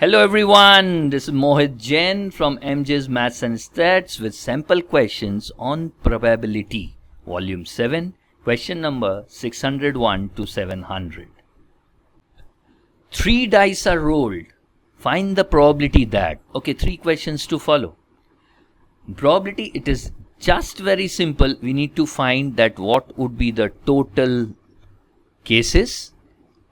Hello everyone, this is Mohit Jain from MJ's Maths and Stats with sample questions on probability, volume 7, question number 601 to 700. 3 dice are rolled. Find the probability that, okay, 3 questions to follow. Probability, it is just very simple. We need to find that what would be the total cases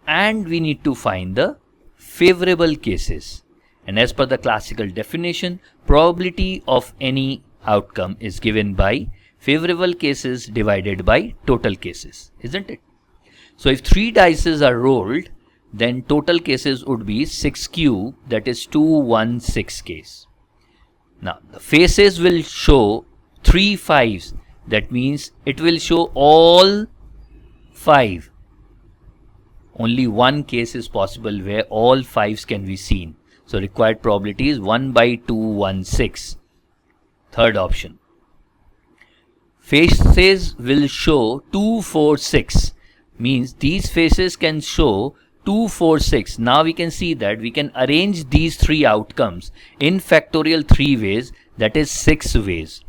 and we need to find the favorable cases. And as per the classical definition, probability of any outcome is given by favorable cases divided by total cases, isn't it? So if 3 dices are rolled, then total cases would be 6 cube, that is 216 case. Now the faces will show 3 5s, that means it will show all 5. Only one case is possible where all 5s can be seen. So required probability is 1 by 216. Third option. Faces will show 2 4 6. Means these faces can show 2 4 6. Now we can see that we can arrange these 3 outcomes in factorial 3 ways, that is 6 ways.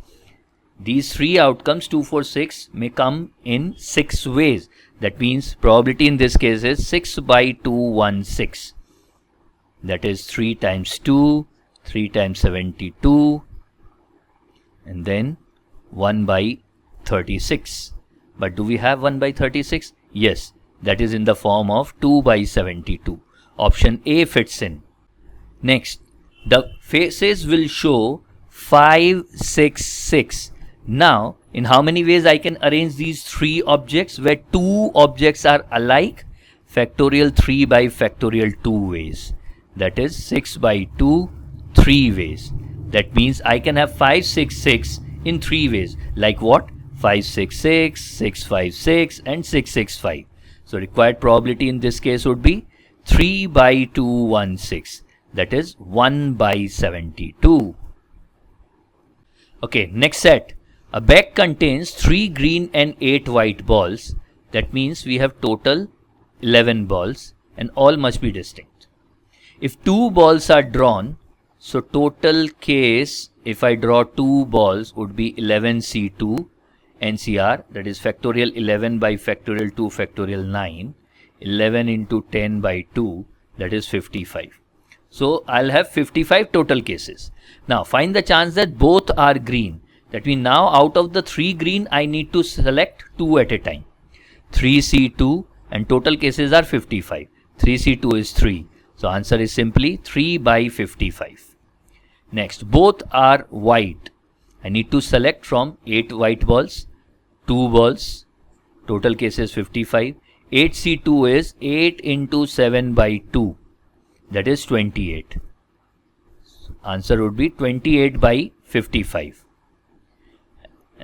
These 3 outcomes 2 4 6 may come in 6 ways. That means probability in this case is 6 by 216. That is 3 times 2, 3 times 72, and then 1 by 36. But do we have 1 by 36? Yes, that is in the form of 2 by 72. Option A fits in. Next, the faces will show 5 6 6. Now, in how many ways I can arrange these 3 objects where 2 objects are alike? Factorial 3 by factorial 2 ways. That is 6 by 2, 3 ways. That means I can have 5 6 6 in 3 ways. Like what? 5 6 6, 6 5 6 and 6 6 5. So required probability in this case would be 3 by 216. That is 1 by 72. Okay, next set. A bag contains 3 green and 8 white balls. That means we have total 11 balls and all must be distinct. If 2 balls are drawn, so total case, if I draw 2 balls, would be 11C2 NCR, that is factorial 11 by factorial 2 factorial 9, 11 into 10 by 2, that is 55. So I'll have 55 total cases. Now find the chance that both are green. That means now out of the 3 green, I need to select 2 at a time. 3C2 and total cases are 55. 3C2 is 3. So answer is simply 3 by 55. Next, both are white. I need to select from 8 white balls, 2 balls. Total cases 55. 8C2 is 8 into 7 by 2. That is 28. Answer would be 28 by 55.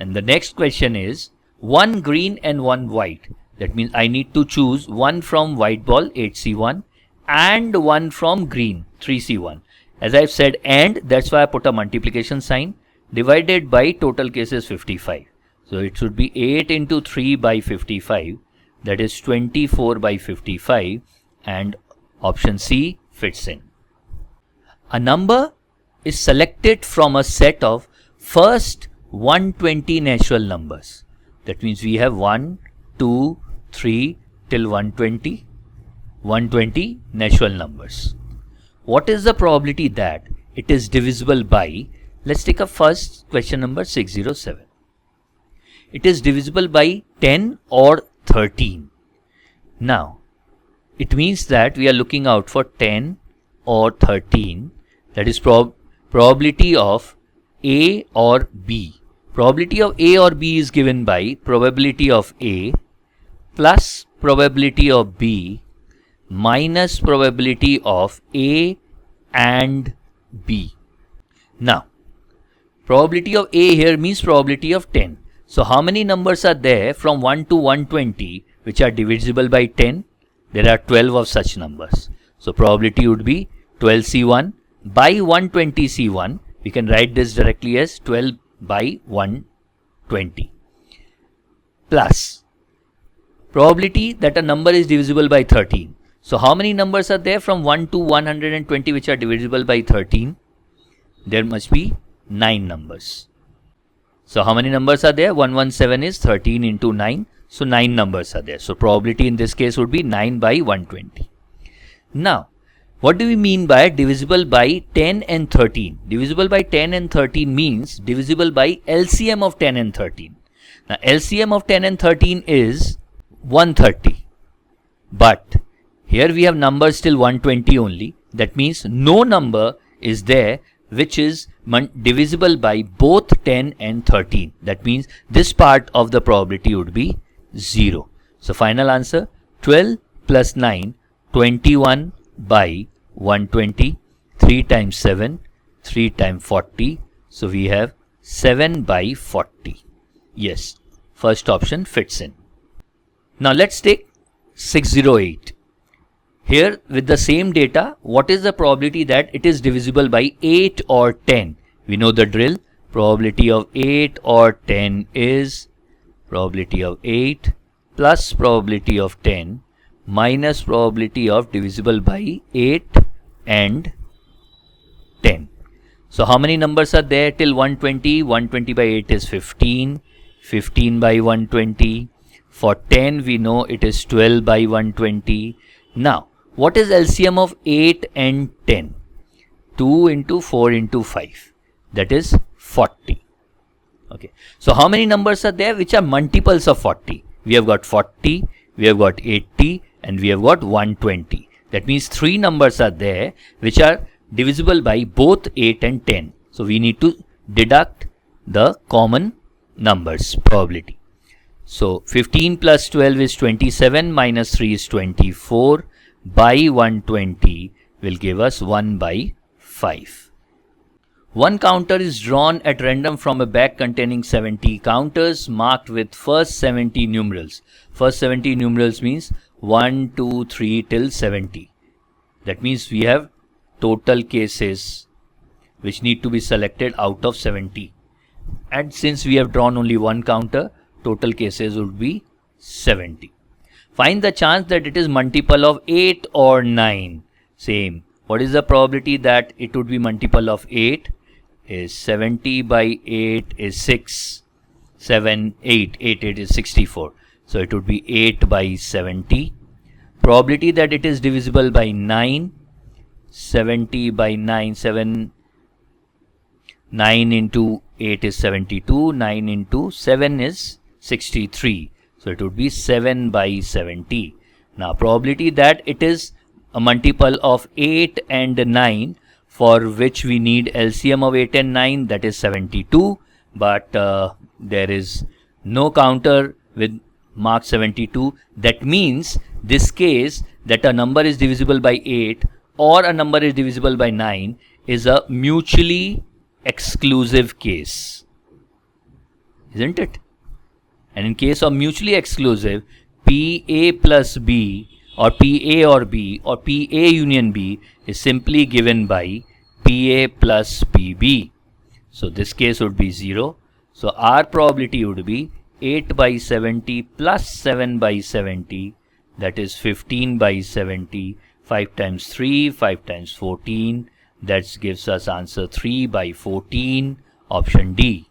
And the next question is 1 green and 1 white. That means I need to choose 1 from white ball 8C1 and 1 from green 3C1. As I've said and, that's why I put a multiplication sign, divided by total cases 55. So it should be 8 into 3 by 55. That is 24 by 55 and option C fits in. A number is selected from a set of first 120 natural numbers. That means we have 1, 2, 3 till 120. 120 natural numbers. What is the probability that it is divisible by, let's take up first question number 607. It is divisible by 10 or 13. Now, it means that we are looking out for 10 or 13. That is probability of A or B. Probability of A or B is given by probability of A plus probability of B minus probability of A and B. Now, probability of A here means probability of 10. So how many numbers are there from 1 to 120 which are divisible by 10? There are 12 of such numbers. So probability would be 12C1 by 120C1. We can write this directly as 12 by 120 plus probability that a number is divisible by 13. So how many numbers are there from 1 to 120 which are divisible by 13? There must be 9 numbers. So how many numbers are there? 117 is 13 into 9. So 9 numbers are there. So probability in this case would be 9 by 120. Now, what do we mean by divisible by 10 and 13? Divisible by 10 and 13 means divisible by LCM of 10 and 13. Now LCM of 10 and 13 is 130. But here we have numbers till 120 only. That means no number is there which is divisible by both 10 and 13. That means this part of the probability would be 0. So final answer 12 plus 9, 21 by 120, 3 times 7, 3 times 40. So we have 7 by 40. Yes, first option fits in. Now let's take 608. Here with the same data, what is the probability that it is divisible by 8 or 10? We know the drill. Probability of 8 or 10 is probability of 8 plus probability of 10 minus probability of divisible by 8 and 10. So how many numbers are there till 120? 120 by 8 is 15. 15 by 120. For 10 we know it is 12 by 120. Now what is LCM of 8 and 10? 2 into 4 into 5. That is 40. Okay. So how many numbers are there which are multiples of 40? We have got 40, we have got 80 and we have got 120. That means 3 numbers are there which are divisible by both 8 and 10. So we need to deduct the common numbers probability. So 15 plus 12 is 27 minus 3 is 24 by 120 will give us 1 by 5. One counter is drawn at random from a bag containing 70 counters marked with first 70 numerals. First 70 numerals means 1, 2, 3 till 70. That means we have total cases which need to be selected out of 70. And since we have drawn only one counter, total cases would be 70. Find the chance that it is multiple of 8 or 9. Same. What is the probability that it would be multiple of 8? Is 70 by 8 is 6. 7, 8. 8 is 64. So it would be 8 by 70. Probability that it is divisible by 9. 70 by 9. 9 into 8 is 72. 9 into 7 is 63. So it would be 7 by 70. Now probability that it is a multiple of 8 and 9, for which we need LCM of 8 and 9, that is 72. But there is no counter with mark 72. That means this case that a number is divisible by 8 or a number is divisible by 9 is a mutually exclusive case. Isn't it? And in case of mutually exclusive, PA plus B or PA or B or PA union B is simply given by PA plus PB. So this case would be 0. So our probability would be 8 by 70 plus 7 by 70, that is 15 by 70. 5 times 3, 5 times 14, that gives us answer 3 by 14, option D.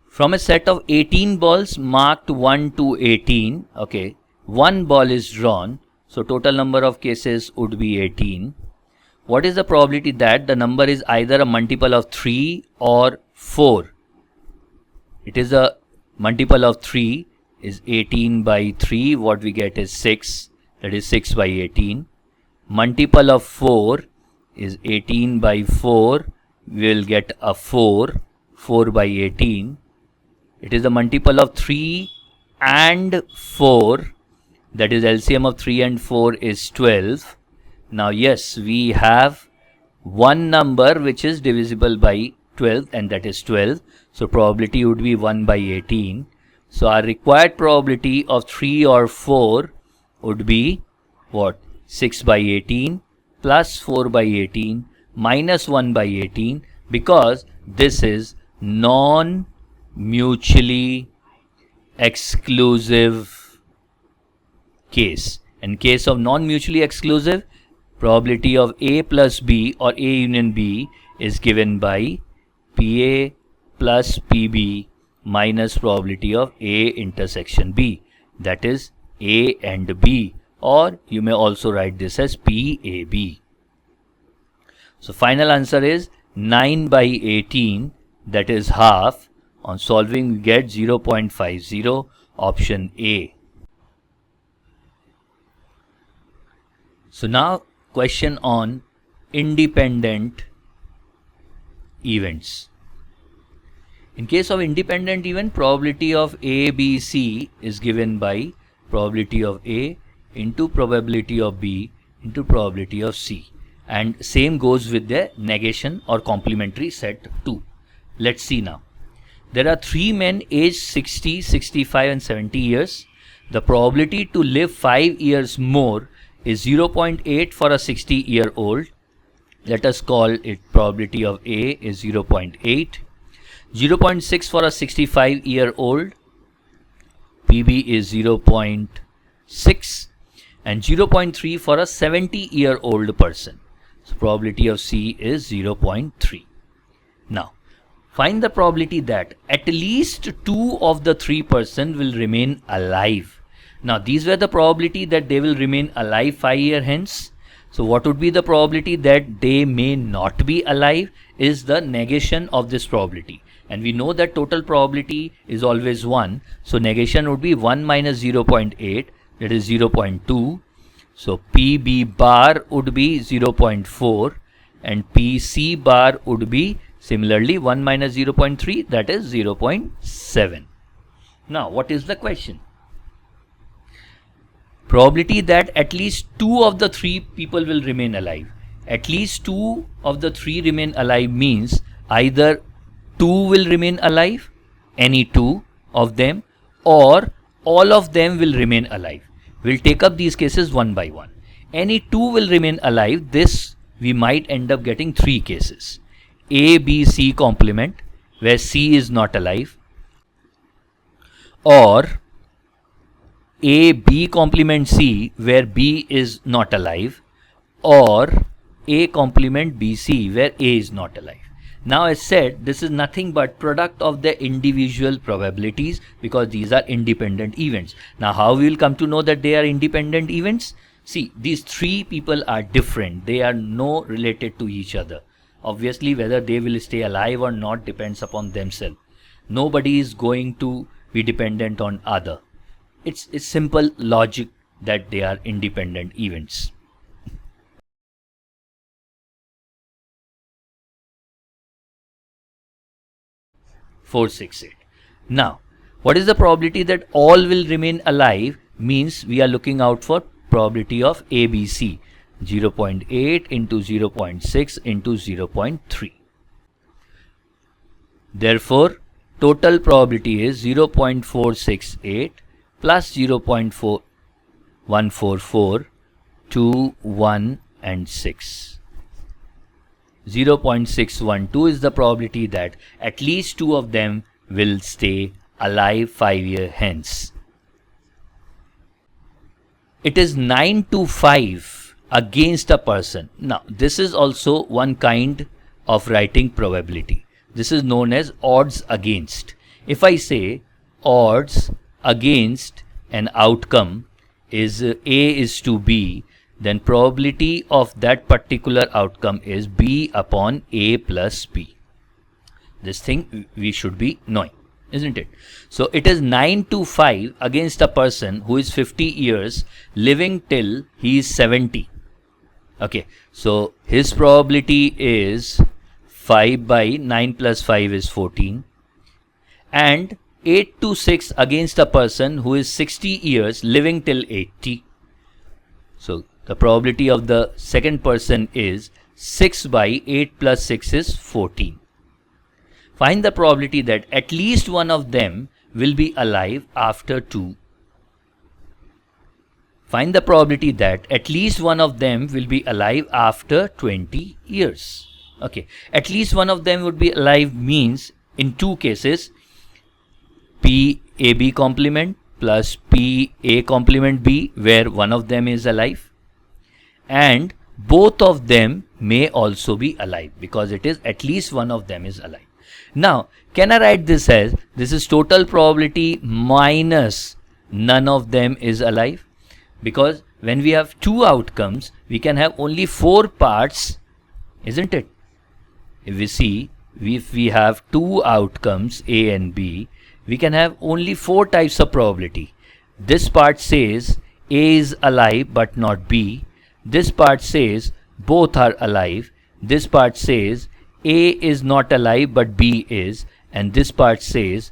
From a set of 18 balls marked 1 to 18, okay, one ball is drawn, so total number of cases would be 18. What is the probability that the number is either a multiple of 3 or 4? It is a multiple of 3 is 18 by 3, what we get is 6, that is 6 by 18. Multiple of 4 is 18 by 4, we will get a 4, 4 by 18. It is the multiple of 3 and 4, that is LCM of 3 and 4 is 12. Now yes, we have one number which is divisible by 12 and that is 12. So probability would be 1 by 18. So our required probability of 3 or 4 would be what? 6 by 18 plus 4 by 18 minus 1 by 18, because this is non-mutually exclusive case. In case of non-mutually exclusive, probability of A plus B or A union B is given by PA plus PB minus probability of A intersection B, that is A and B, or you may also write this as PAB. So final answer is 9 by 18, that is half. On solving we get 0.50, option A. So now question on independent events. In case of independent event, probability of A, B, C is given by probability of A into probability of B into probability of C. And same goes with the negation or complementary set too. Let's see now. There are 3 men aged 60, 65 and 70 years. The probability to live 5 years more is 0.8 for a 60-year-old. Let us call it probability of A is 0.8. 0.6 for a 65-year-old. PB is 0.6. And 0.3 for a 70-year-old person. So probability of C is 0.3. Now, find the probability that at least 2 of the 3 persons will remain alive. Now, these were the probability that they will remain alive 5 years hence. So, what would be the probability that they may not be alive is the negation of this probability. And we know that total probability is always 1. So, negation would be 1 minus 0.8, that is 0.2. So, PB bar would be 0.4 and PC bar would be similarly 1 minus 0.3, that is 0.7. Now, what is the question? Probability that at least 2 of the 3 people will remain alive. At least 2 of the 3 remain alive means either 2 will remain alive, any 2 of them, or all of them will remain alive. We'll take up these cases one by one. Any 2 will remain alive. This we might end up getting 3 cases. A, B, C complement where C is not alive, or A, B complement C where B is not alive, or A complement B, C where A is not alive. Now, as said, this is nothing but product of the individual probabilities because these are independent events. Now, how we will come to know that they are independent events? See, these 3 people are different. They are no related to each other. Obviously, whether they will stay alive or not depends upon themselves. Nobody is going to be dependent on other. It's simple logic that they are independent events. Now, what is the probability that all will remain alive? Means we are looking out for probability of ABC. 0.8 into 0.6 into 0.3. Therefore, total probability is 0.468 plus 0.4144, 2, 1 and 6. 0.612 is the probability that at least 2 of them will stay alive 5 years hence. It is 9 to 5 against a person. Now, this is also one kind of writing probability. This is known as odds against. If I say odds against an outcome is A is to B, then probability of that particular outcome is B upon A plus B. This thing we should be knowing, isn't it? So it is 9 to 5 against a person who is 50 years living till he is 70. Okay, so his probability is 5 by 9 plus 5 is 14. And 8 to 6 against a person who is 60 years living till 80. So the probability of the second person is 6 by 8 plus 6 is 14. Find the probability that at least one of them will be alive after 2. Find the probability that at least one of them will be alive after 20 years. Okay, at least one of them would be alive means in 2 cases, PAB complement plus P A complement B, where one of them is alive, and both of them may also be alive because it is at least one of them is alive. Now, can I write this as this is total probability minus none of them is alive? Because when we have two outcomes, we can have only four parts, isn't it? If we see, if we have two outcomes A and B, we can have only four types of probability. This part says A is alive but not B. This part says both are alive. This part says A is not alive but B is. And this part says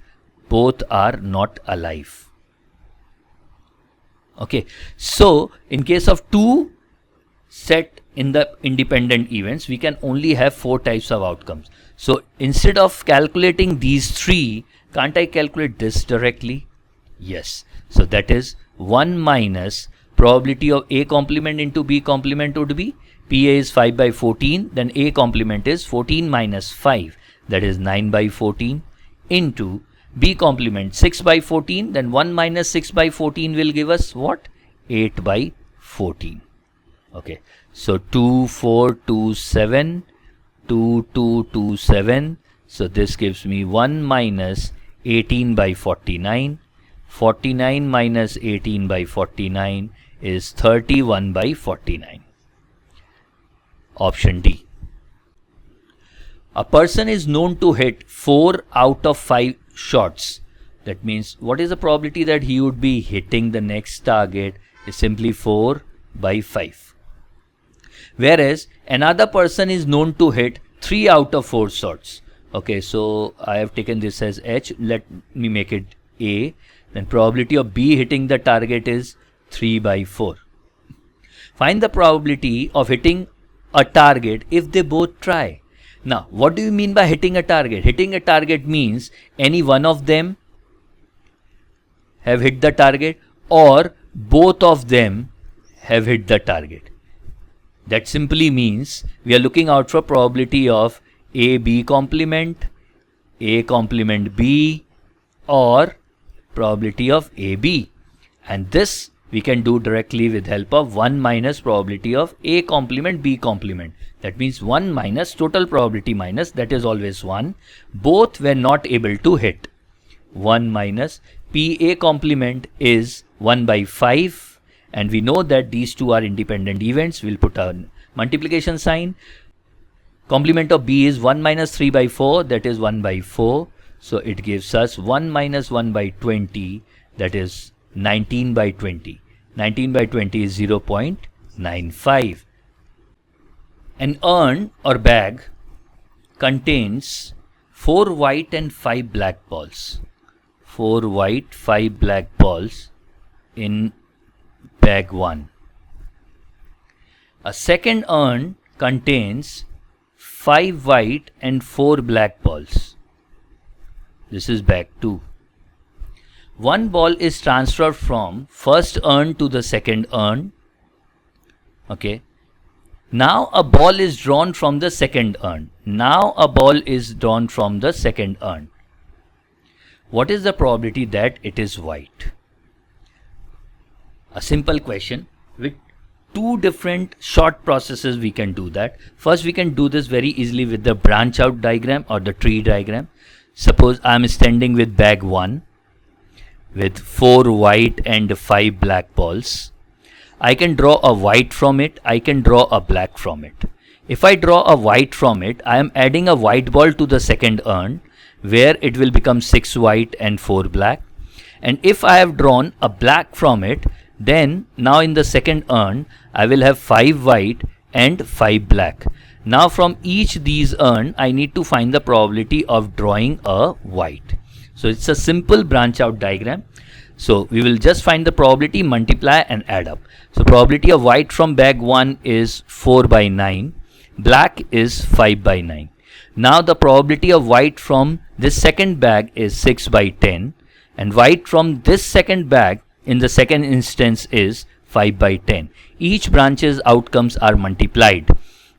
both are not alive. Okay, so in case of two set in the independent events, we can only have four types of outcomes. So instead of calculating these three, can't I calculate this directly? Yes. So that is 1 minus probability of A complement into B complement would be PA is 5 by 14, then A complement is 14 minus 5, that is 9 by 14, into B complement 6 by 14, then 1 minus 6 by 14 will give us what? 8 by 14. Okay, so 2, 4, 2, 7, 2, 2, 2, 7. So this gives me 1 minus 18 by 49. 49 minus 18 by 49 is 31 by 49. Option D. A person is known to hit 4 out of 5 shots. That means what is the probability that he would be hitting the next target is simply 4 by 5. Whereas another person is known to hit 3 out of 4 shots. Okay, so I have taken this as H. Let me make it A. Then probability of B hitting the target is 3 by 4. Find the probability of hitting a target if they both try. Now, what do you mean by hitting a target? Hitting a target means any one of them have hit the target or both of them have hit the target. That simply means we are looking out for probability of A-B complement, A complement B, or probability of AB. And this we can do directly with help of 1 minus probability of A complement B complement. That means 1 minus total probability minus, that is always 1. Both were not able to hit. 1 minus PA complement is 1 by 5. And we know that these two are independent events. We'll put a multiplication sign. Complement of B is 1 minus 3 by 4. That is 1 by 4. So it gives us 1 minus 1 by 20. That is 19 by 20. 19 by 20 is 0.95. An urn or bag contains 4 white and 5 black balls. 4 white, 5 black balls in bag 1. A second urn contains 5 white and 4 black balls. This is bag 2. One ball is transferred from first urn to the second urn. Okay. Now a ball is drawn from the second urn. Now a ball is drawn from the second urn. What is the probability that it is white? A simple question. With two different short processes we can do that. First, we can do this very easily with the branch out diagram or the tree diagram. Suppose I am standing with bag 1 with 4 white and 5 black balls. I can draw a white from it. I can draw a black from it. If I draw a white from it, I am adding a white ball to the second urn where it will become 6 white and 4 black. And if I have drawn a black from it, then now in the second urn, I will have 5 white and 5 black. Now from each these urn, I need to find the probability of drawing a white. So it's a simple branch out diagram. So we will just find the probability, multiply and add up. So probability of white from bag 1 is 4 by 9. Black is 5 by 9. Now the probability of white from this second bag is 6 by 10. And white from this second bag in the second instance is 5 by 10. Each branch's outcomes are multiplied.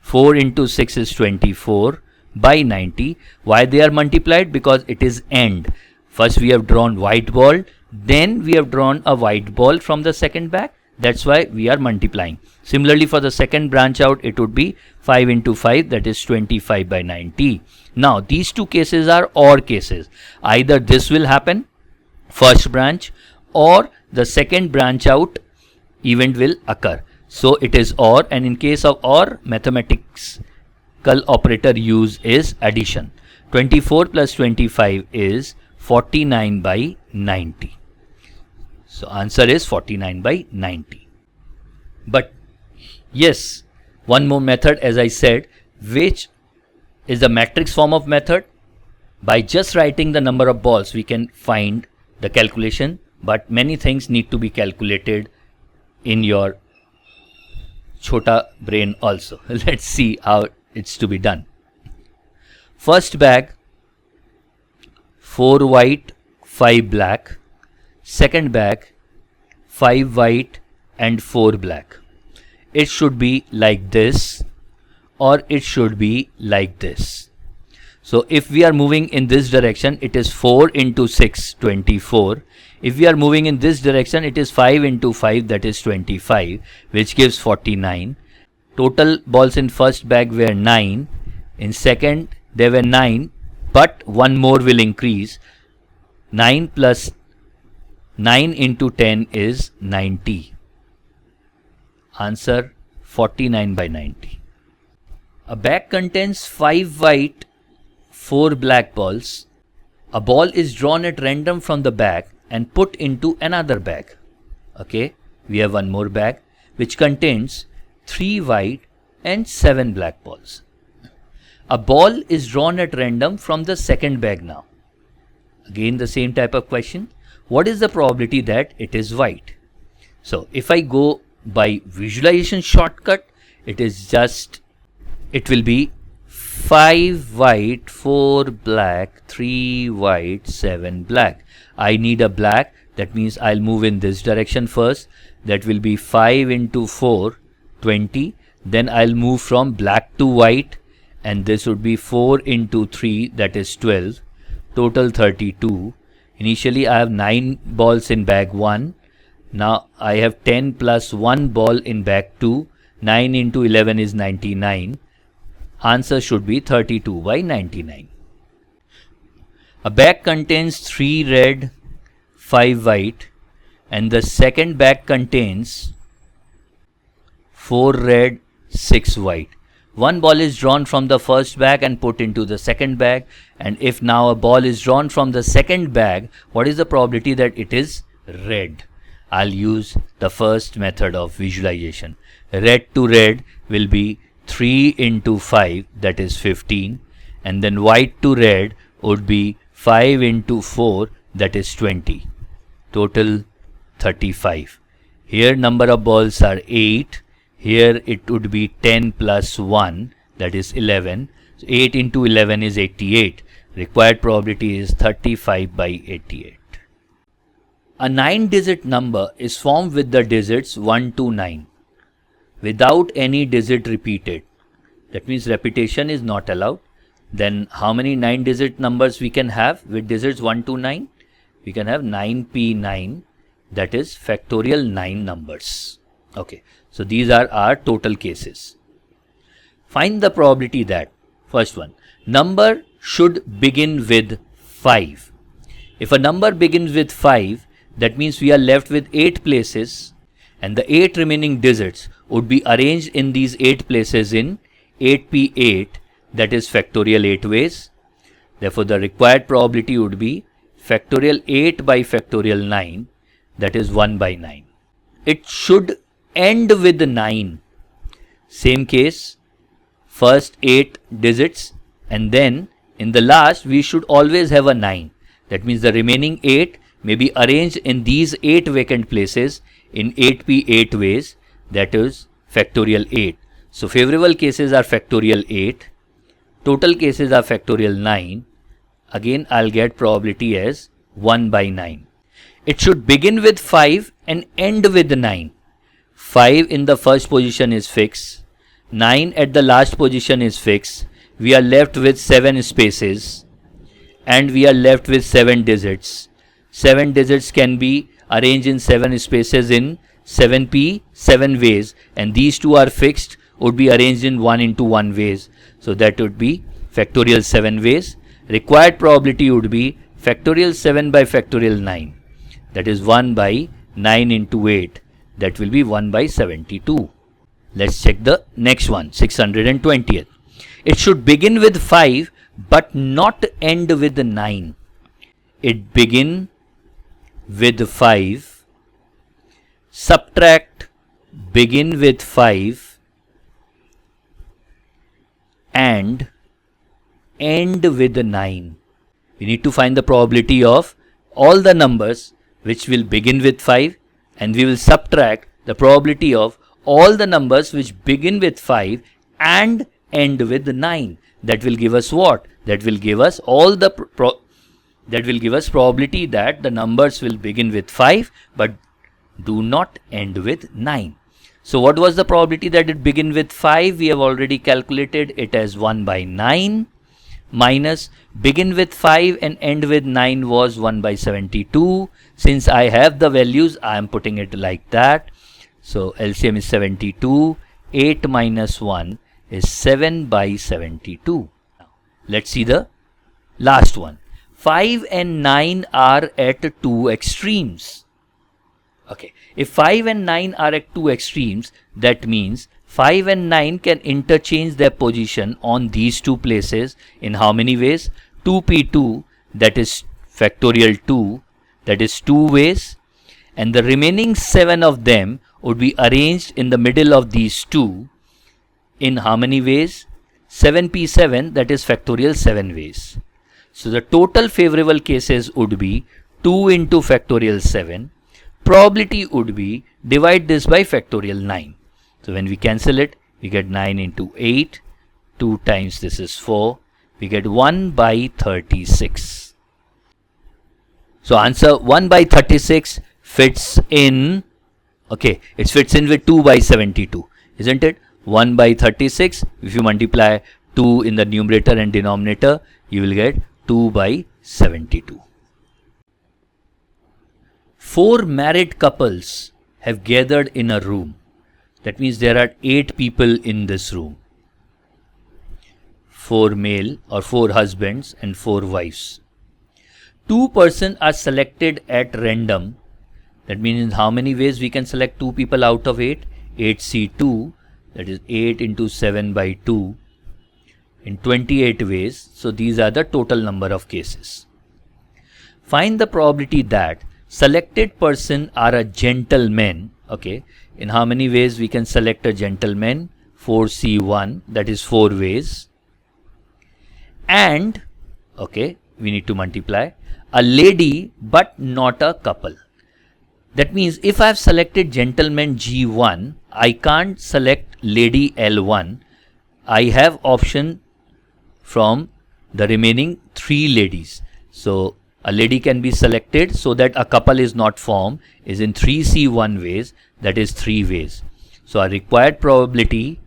4 into 6 is 24 by 90. Why they are multiplied? Because it is AND. First we have drawn white ball, Then we have drawn a white ball from the second bag. That's why we are multiplying. Similarly, for the second branch out, it would be 5 into 5, that is 25 by 90. Now, these two cases are OR cases. Either this will happen, first branch, or the second branch out event will occur. So, it is OR, and in case of OR, mathematical operator use is addition. 24 plus 25 is 49 by 90. So, answer is 49 by 90. But yes, one more method, as I said, which is the matrix form of method. By just writing the number of balls, we can find the calculation, but many things need to be calculated in your chota brain also. Let's see how it's to be done. First bag, 4 white, 5 black. Second bag, 5 white and 4 black. It should be like this, or it should be like this. So if we are moving in this direction, it is 4 into 6, 24. If we are moving in this direction, it is 5 into 5, that is 25, which gives 49. Total balls in first bag were 9. In second, there were 9, but one more will increase. 9 plus 9 into 10 is 90. Answer 49 by 90. A bag contains 5 white, 4 black balls. A ball is drawn at random from the bag and put into another bag. Okay, we have one more bag which contains 3 white and 7 black balls. A ball is drawn at random from the second bag now. Again the same type of question. What is the probability that it is white? So if I go by visualization shortcut, it will be 5 white, 4 black, 3 white, 7 black. I need a black, that means I'll move in this direction first. That will be 5 into 4, 20. Then I'll move from black to white, and this would be 4 into 3, that is 12. Total 32. Initially I have 9 balls in bag 1. Now I have 10 plus 1 ball in bag 2. 9 into 11 is 99. Answer should be 32 by 99. A bag contains 3 red, 5 white, and the second bag contains 4 red, 6 white. One ball is drawn from the first bag and put into the second bag, and if now a ball is drawn from the second bag, what is the probability that it is red? I'll use the first method of visualization. Red to red will be 3 into 5, that is 15, and then white to red would be 5 into 4, that is 20. Total 35. Here number of balls are 8. Here it would be 10 plus 1, that is 11. So 8 into 11 is 88. Required probability is 35 by 88. A 9-digit number is formed with the digits 1 to 9 without any digit repeated. That means repetition is not allowed. Then how many 9-digit numbers we can have with digits 1 to 9? We can have 9p9, that is factorial 9 numbers. Okay. So these are our total cases. Find the probability that, first one, number should begin with 5. If a number begins with 5, that means we are left with 8 places, and the 8 remaining digits would be arranged in these 8 places in 8p8, that is factorial 8 ways. Therefore the required probability would be factorial 8 by factorial 9, that is 1 by 9. It should end with 9. Same case, first 8 digits, and then in the last we should always have a 9. That means the remaining 8 may be arranged in these 8 vacant places in 8p8 ways, that is factorial 8. So favorable cases are factorial 8, total cases are factorial 9. Again I'll get probability as 1 by 9. It should begin with 5 and end with 9. 5 in the first position is fixed. 9 at the last position is fixed. We are left with 7 spaces, and we are left with 7 digits. 7 digits can be arranged in 7 spaces in 7p 7 ways, and these two are fixed, would be arranged in 1 into 1 ways. So that would be factorial 7 ways. Required probability would be factorial 7 by factorial 9. That is 1 by 9 into 8. That will be 1 by 72. Let's check the next one, 620th. It should begin with 5 but not end with 9. It begin with 5, subtract begin with 5 and end with 9. We need to find the probability of all the numbers which will begin with 5, and we will subtract the probability of all the numbers which begin with 5 and end with 9. That will give us what? That will give us all the that will give us probability that the numbers will begin with 5 but do not end with 9. So what was the probability that it begin with 5? We have already calculated it as 1 by 9 minus begin with 5 and end with 9 was 1 by 72. Since I have the values, I am putting it like that. So LCM is 72. 8 minus 1 is 7 by 72. Let's see the last one. 5 and 9 are at two extremes. Okay, if 5 and 9 are at two extremes, that means 5 and 9 can interchange their position on these two places in how many ways? 2p2, that is factorial 2, that is 2 ways, and the remaining 7 of them would be arranged in the middle of these two in how many ways? 7p7, that is factorial 7 ways. So the total favorable cases would be 2 into factorial 7. Probability would be divide this by factorial 9. So when we cancel it, we get 9 into 8. 2 times this is 4. We get 1 by 36. So answer 1 by 36 fits in. Okay, it fits in with 2 by 72. Isn't it? 1 by 36. If you multiply 2 in the numerator and denominator, you will get 2 by 72. 4 married couples have gathered in a room. That means there are 8 people in this room. 4 male or 4 husbands and 4 wives. 2 persons are selected at random. That means in how many ways we can select 2 people out of 8? 8C2, that is 8 into 7 by 2 in 28 ways. So these are the total number of cases. Find the probability that selected person are a gentleman. Okay, in how many ways we can select a gentleman? 4C1, that is 4 ways. And, okay, we need to multiply a lady but not a couple. That means if I have selected gentleman G1, I can't select lady L1. I have option from the remaining 3 ladies. So a lady can be selected so that a couple is not formed is in 3C1 ways, that is 3 ways. So our required probability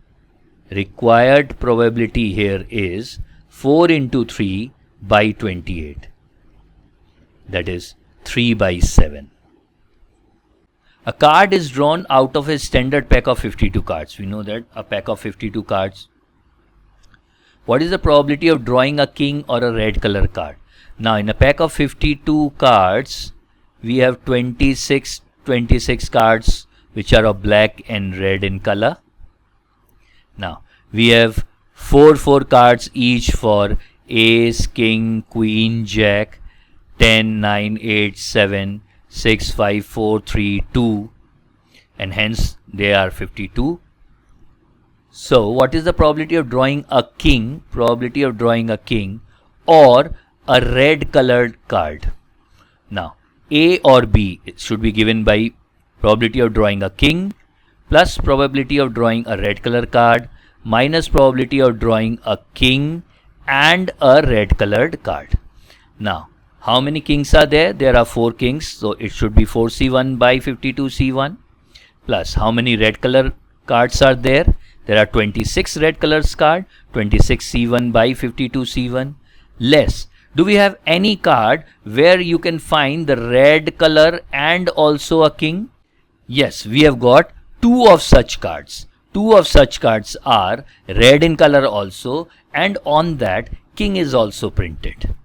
here is 4 into 3 by 28. That is 3 by 7. A card is drawn out of a standard pack of 52 cards. We know that a pack of 52 cards. What is the probability of drawing a king or a red color card? Now in a pack of 52 cards, we have 26 cards which are of black and red in color. Now we have 4 cards each for ace, king, queen, jack, 10, 9, 8, 7, 6, 5, 4, 3, 2, and hence they are 52. So what is the probability of drawing a king? Probability of drawing a king or a red colored card. Now A or B should be given by probability of drawing a king plus probability of drawing a red color card minus probability of drawing a king and a red colored card. Now how many kings are there? There are 4 kings, so it should be 4C1 by 52C1 plus how many red color cards are there? There are 26 red colors card, 26C1 by 52C1 less. Do we have any card where you can find the red color and also a king? Yes, we have got two of such cards. Two of such cards are red in color also, and on that king is also printed.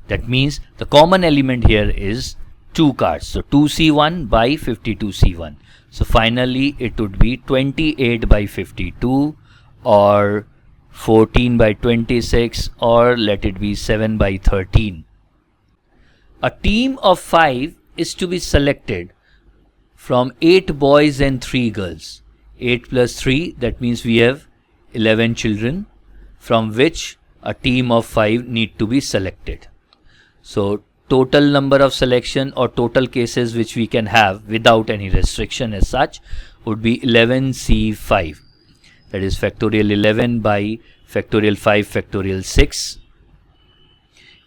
That means the common element here is two cards. So 2c1 by 52c1. So finally it would be 28 by 52 or 14 by 26, or let it be 7 by 13. A team of 5 is to be selected from 8 boys and 3 girls. 8 plus 3, that means we have 11 children, from which a team of 5 need to be selected. So total number of selection or total cases which we can have without any restriction as such would be 11c5. That is factorial 11 by factorial 5 factorial 6.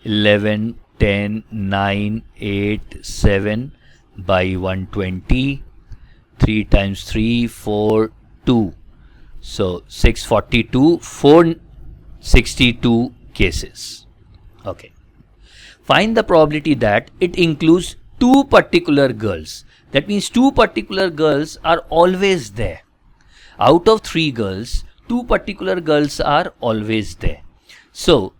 11, 10, 9, 8, 7 by 120. 3 times 3, 4, 2. So 642, 462 cases. Okay. Find the probability that it includes 2 particular girls. That means 2 particular girls are always there. Out of 3 girls, 2 particular girls are always there. So,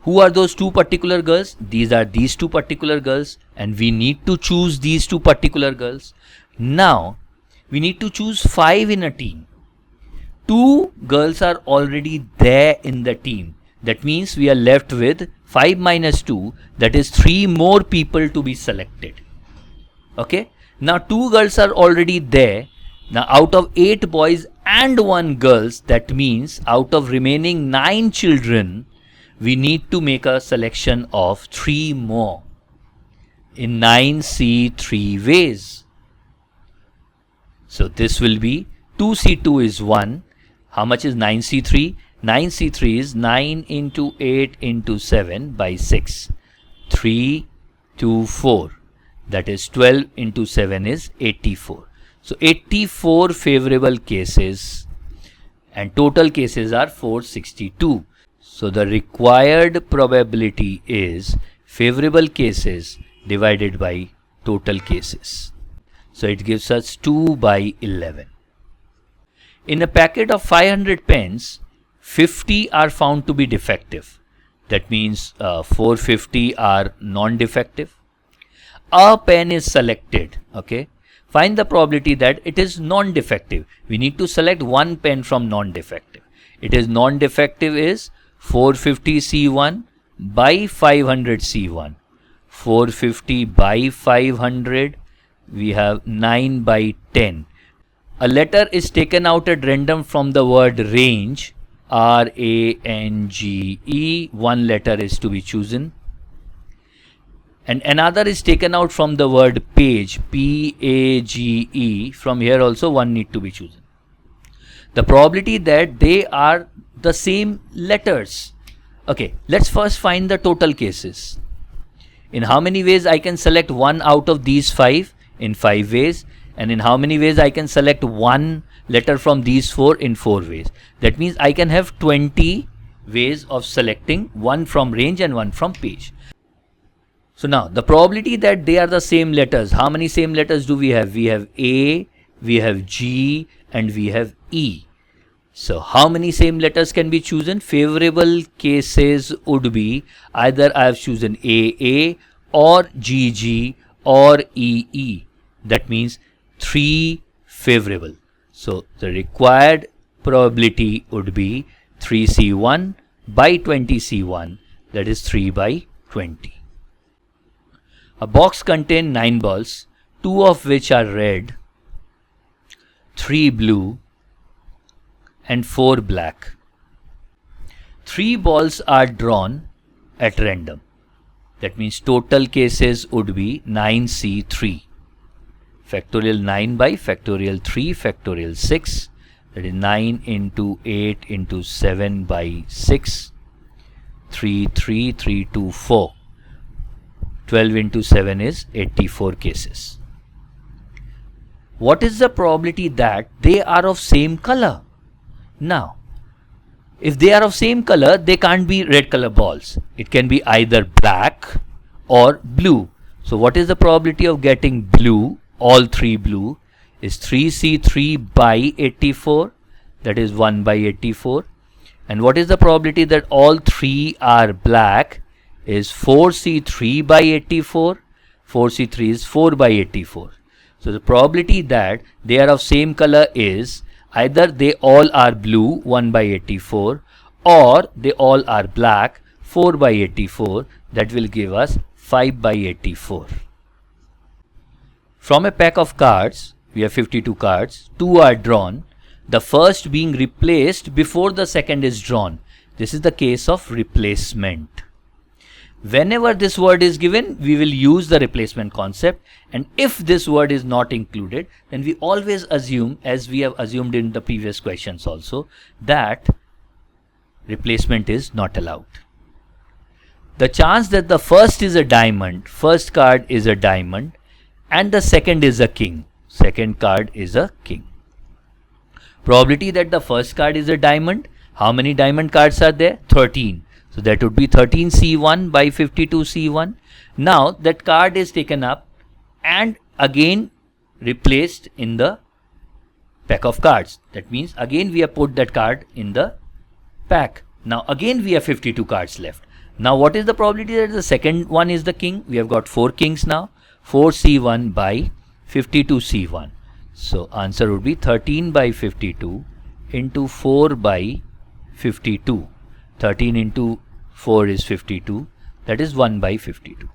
who are those 2 particular girls? These are these 2 particular girls, and we need to choose these 2 particular girls. Now, we need to choose 5 in a team. 2 girls are already there in the team. That means we are left with 5 minus 2, that is 3 more people to be selected. Okay. Now 2 girls are already there. Now out of 8 boys and 1 girls, that means out of remaining 9 children, we need to make a selection of 3 more. In 9c 3 ways. So this will be 2c2 is 1. How much is 9c3? 9c3 is 9 into 8 into 7 by 6. 3, 2, 4. That is 12 into 7 is 84. So 84 favorable cases and total cases are 462. So the required probability is favorable cases divided by total cases. So it gives us 2 by 11. In a packet of 500 pens, 50 are found to be defective. That means 450 are non-defective. A pen is selected. Okay. Find the probability that it is non-defective. We need to select one pen from non-defective. It is non-defective is 450C1 by 500C1. 450 by 500, we have 9 by 10. A letter is taken out at random from the word range, R-A-N-G-E. One letter is to be chosen. And another is taken out from the word page, P-A-G-E. From here also one need to be chosen. The probability that they are the same letters. Okay, let's first find the total cases. In how many ways I can select one out of these 5? In 5 ways. And in how many ways I can select one letter from these 4? In 4 ways. That means I can have 20 ways of selecting, one from range and one from page. So now the probability that they are the same letters, how many same letters do we have? We have A, we have G, and we have E. So how many same letters can be chosen? Favorable cases would be either I have chosen AA or GG or EE. That means 3 favorable. So the required probability would be 3C1 by 20C1, that is 3 by 20. A box contains 9 balls, 2 of which are red, 3 blue, and 4 black. 3 balls are drawn at random. That means total cases would be 9C3. Factorial 9 by factorial 3 factorial 6. That is 9 into 8 into 7 by 6. 3, 3, 3, 2, 4. 12 into 7 is 84 cases. What is the probability that they are of same color? Now, If they are of same color, they can't be red color balls. It can be either black or blue. So what is the probability of getting blue, all three blue, is 3C3 by 84, that is 1 by 84. And what is the probability that all three are black is 4C3 by 84. 4C3 is 4 by 84. So the probability that they are of same color is either they all are blue 1 by 84 or they all are black 4 by 84. That will give us 5 by 84. From a pack of cards, we have 52 cards, 2 are drawn, the first being replaced before the second is drawn. This is the case of replacement. Whenever this word is given, we will use the replacement concept, and if this word is not included, then we always assume, as we have assumed in the previous questions also, that replacement is not allowed. The chance that the first is a diamond, first card is a diamond, and the second is a king, second card is a king. Probability that the first card is a diamond, how many diamond cards are there? 13. So that would be 13C1 by 52C1. Now that card is taken up and again replaced in the pack of cards. That means again we have put that card in the pack. Now again we have 52 cards left. Now what is the probability that the second one is the king? We have got 4 kings now. 4C1 by 52C1. So answer would be 13 by 52 into 4 by 52. 13 into 4 is 52. That is 1 by 52.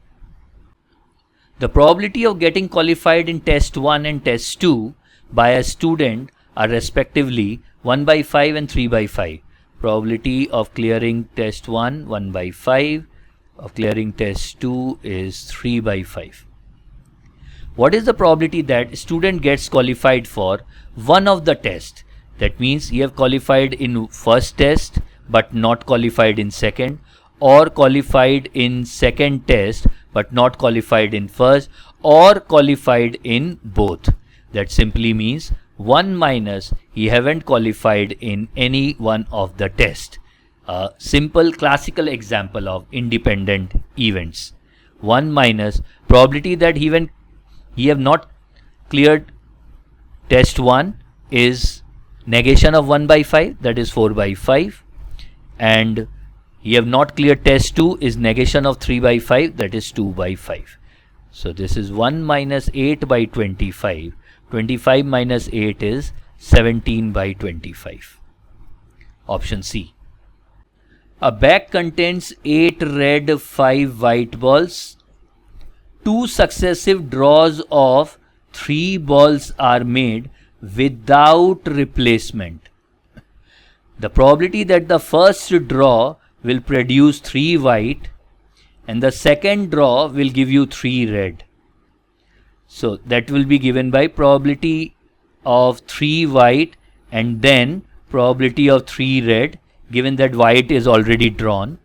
The probability of getting qualified in test 1 and test 2 by a student are respectively 1 by 5 and 3 by 5. Probability of clearing test 1, 1 by 5. Of clearing test 2 is 3 by 5. What is the probability that student gets qualified for one of the tests? That means he have qualified in first test but not qualified in second, or qualified in second test but not qualified in first, or qualified in both. That simply means 1 minus he haven't qualified in any one of the tests. A simple classical example of independent events. 1 minus probability that he have not cleared test 1 is negation of 1 by 5, that is 4 by 5, and he have not cleared test 2 is negation of 3 by 5, that is 2 by 5. So this is 1 minus 8 by 25. 25 minus 8 is 17 by 25. Option C. A bag contains 8 red, 5 white balls. 2 successive draws of 3 balls are made without replacement. The probability that the first draw will produce 3 white and the second draw will give you 3 red. So that will be given by probability of 3 white and then probability of 3 red, given that white is already drawn.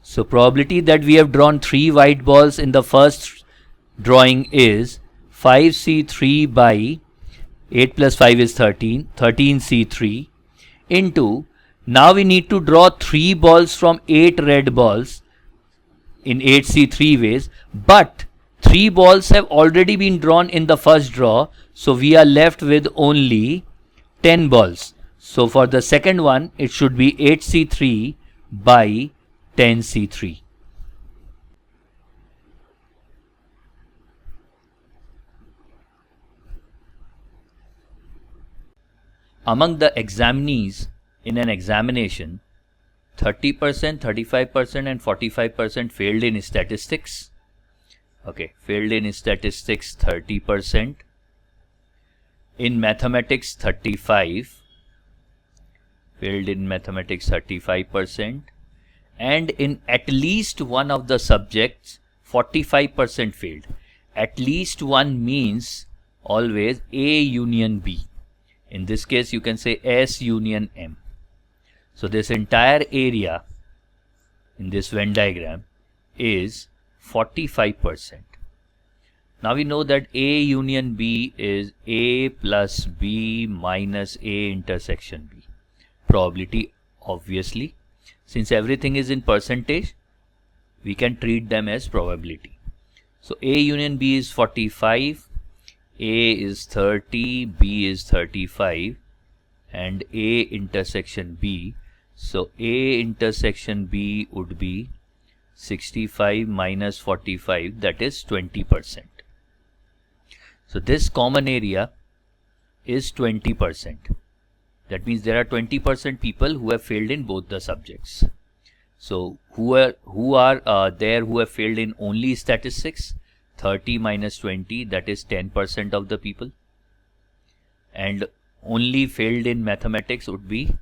So probability that we have drawn 3 white balls in the first drawing is 5C3 by 8 plus 5 is 13, 13C3 into, now we need to draw 3 balls from 8 red balls in 8C3 ways, but 3 balls have already been drawn in the first draw, so we are left with only 10 balls. So for the second one, it should be 8C3 by 10C3. Among the examinees in an examination, 30%, 35% and 45% failed in statistics. Okay, failed in statistics 30%. In mathematics 35. Failed in mathematics 35%. And in at least one of the subjects 45% failed. At least one means always A union B. In this case, you can say S union M. So this entire area in this Venn diagram is 45%. Now we know that A union B is A plus B minus A intersection B. Probability Obviously, since everything is in percentage, we can treat them as probability. So A union B is 45, A is 30, B is 35, and A intersection B. So A intersection B would be 65 minus 45, that is 20%. So this common area is 20%. That means there are 20% people who have failed in both the subjects. So who are there who have failed in only statistics? 30 minus 20, that is 10% of the people. And only failed in mathematics would be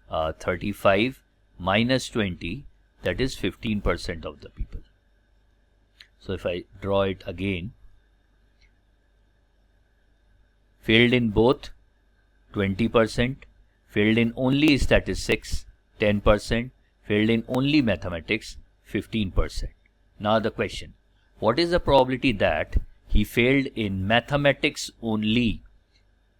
35 minus 20, that is 15% of the people. So if I draw it again, failed in both 20%, failed in only statistics 10%, failed in only mathematics 15%. Now the question, what is the probability that he failed in mathematics only?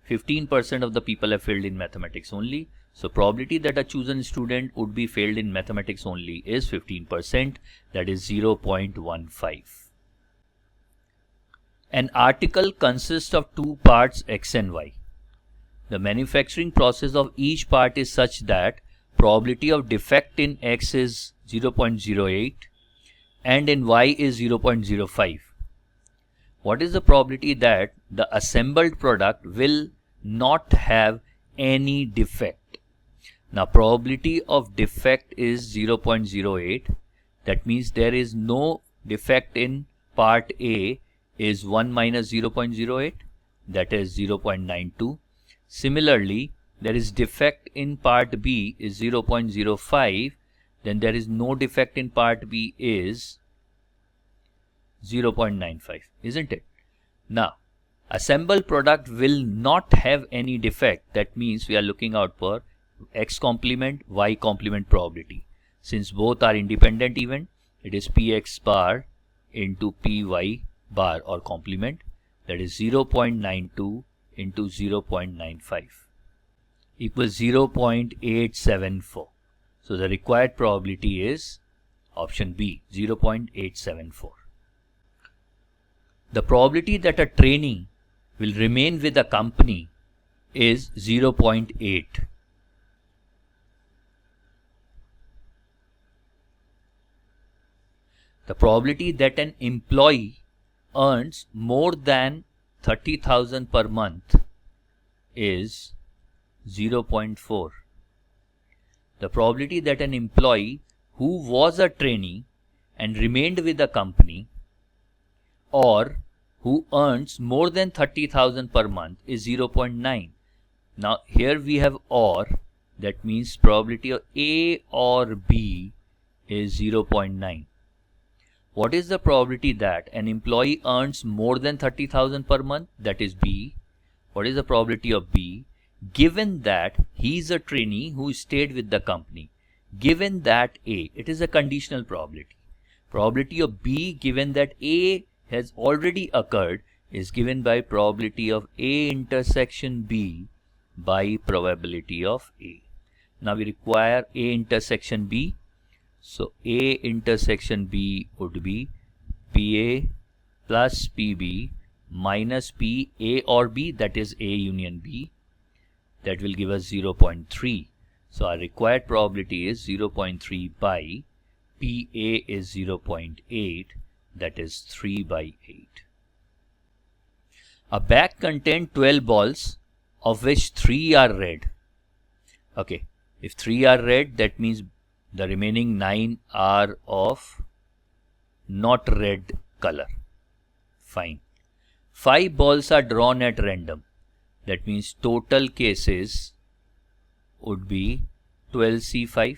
15% of the people have failed in mathematics only. So probability that a chosen student would be failed in mathematics only is 15%, that is 0.15. An article consists of two parts X and Y. The manufacturing process of each part is such that probability of defect in X is 0.08 and in Y is 0.05. What is the probability that the assembled product will not have any defect? Now probability of defect is 0.08. That means there is no defect in part A is 1 minus 0.08, that is 0.92. Similarly, there is defect in part B is 0.05, then there is no defect in part B is 0.95, isn't it? Now, assembled product will not have any defect. That means we are looking out for X complement, Y complement probability. Since both are independent event, it is Px bar into Py bar or complement, that is 0.92 into 0.95 equals 0.874. So the required probability is option B, 0.874. The probability that a trainee will remain with a company is 0.8. The probability that an employee earns more than 30,000 per month is 0.4. The probability that an employee who was a trainee and remained with the company or who earns more than 30,000 per month is 0.9. Now here we have or, that means probability of A or B is 0.9. What is the probability that an employee earns more than 30,000 per month? That is B. What is the probability of B? Given that he is a trainee who stayed with the company. Given that A, it is a conditional probability. Probability of B given that A has already occurred is given by probability of A intersection B by probability of A. Now we require A intersection B. So A intersection B would be PA plus PB minus PA or B, that is A union B. That will give us 0.3. So our required probability is 0.3 by PA is 0.8, that is 3 by 8. A bag contains 12 balls of which 3 are red. Okay, if 3 are red, that means the remaining 9 are of not red color. Fine. 5 balls are drawn at random. That means total cases would be 12C5.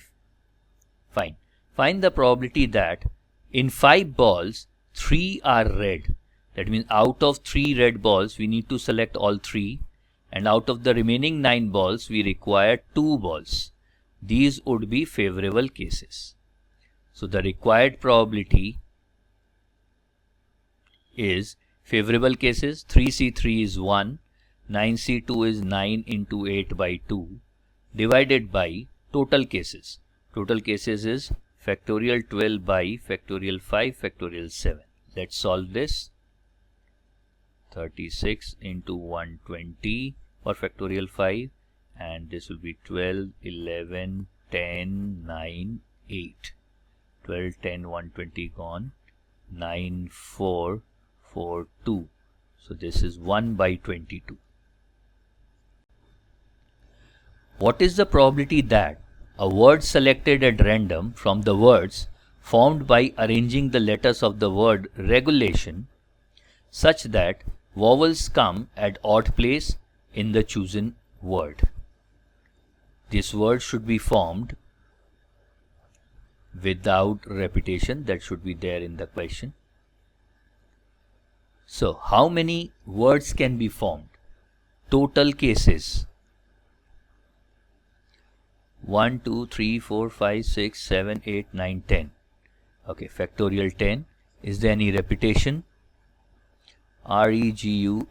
Fine. Find the probability that in 5 balls, 3 are red. That means out of 3 red balls, we need to select all 3. And out of the remaining 9 balls, we require 2 balls. These would be favorable cases. So the required probability is favorable cases. 3C3 is 1. 9C2 is 9 into 8 by 2 divided by total cases. Total cases is factorial 12 by factorial 5 factorial 7. Let's solve this. 36 into 120 for factorial 5, and this will be 12, 11, 10, 9, 8. 12, 10, 120 gone. 9, 4, 4, 2. So this is 1 by 22. What is the probability that a word selected at random from the words formed by arranging the letters of the word regulation such that vowels come at odd place in the chosen word? This word should be formed without repetition. That should be there in the question. So how many words can be formed? Total cases. 1, 2, 3, 4, 5, 6, 7, 8, 9, 10. Okay, factorial 10. Is there any repetition? regulation.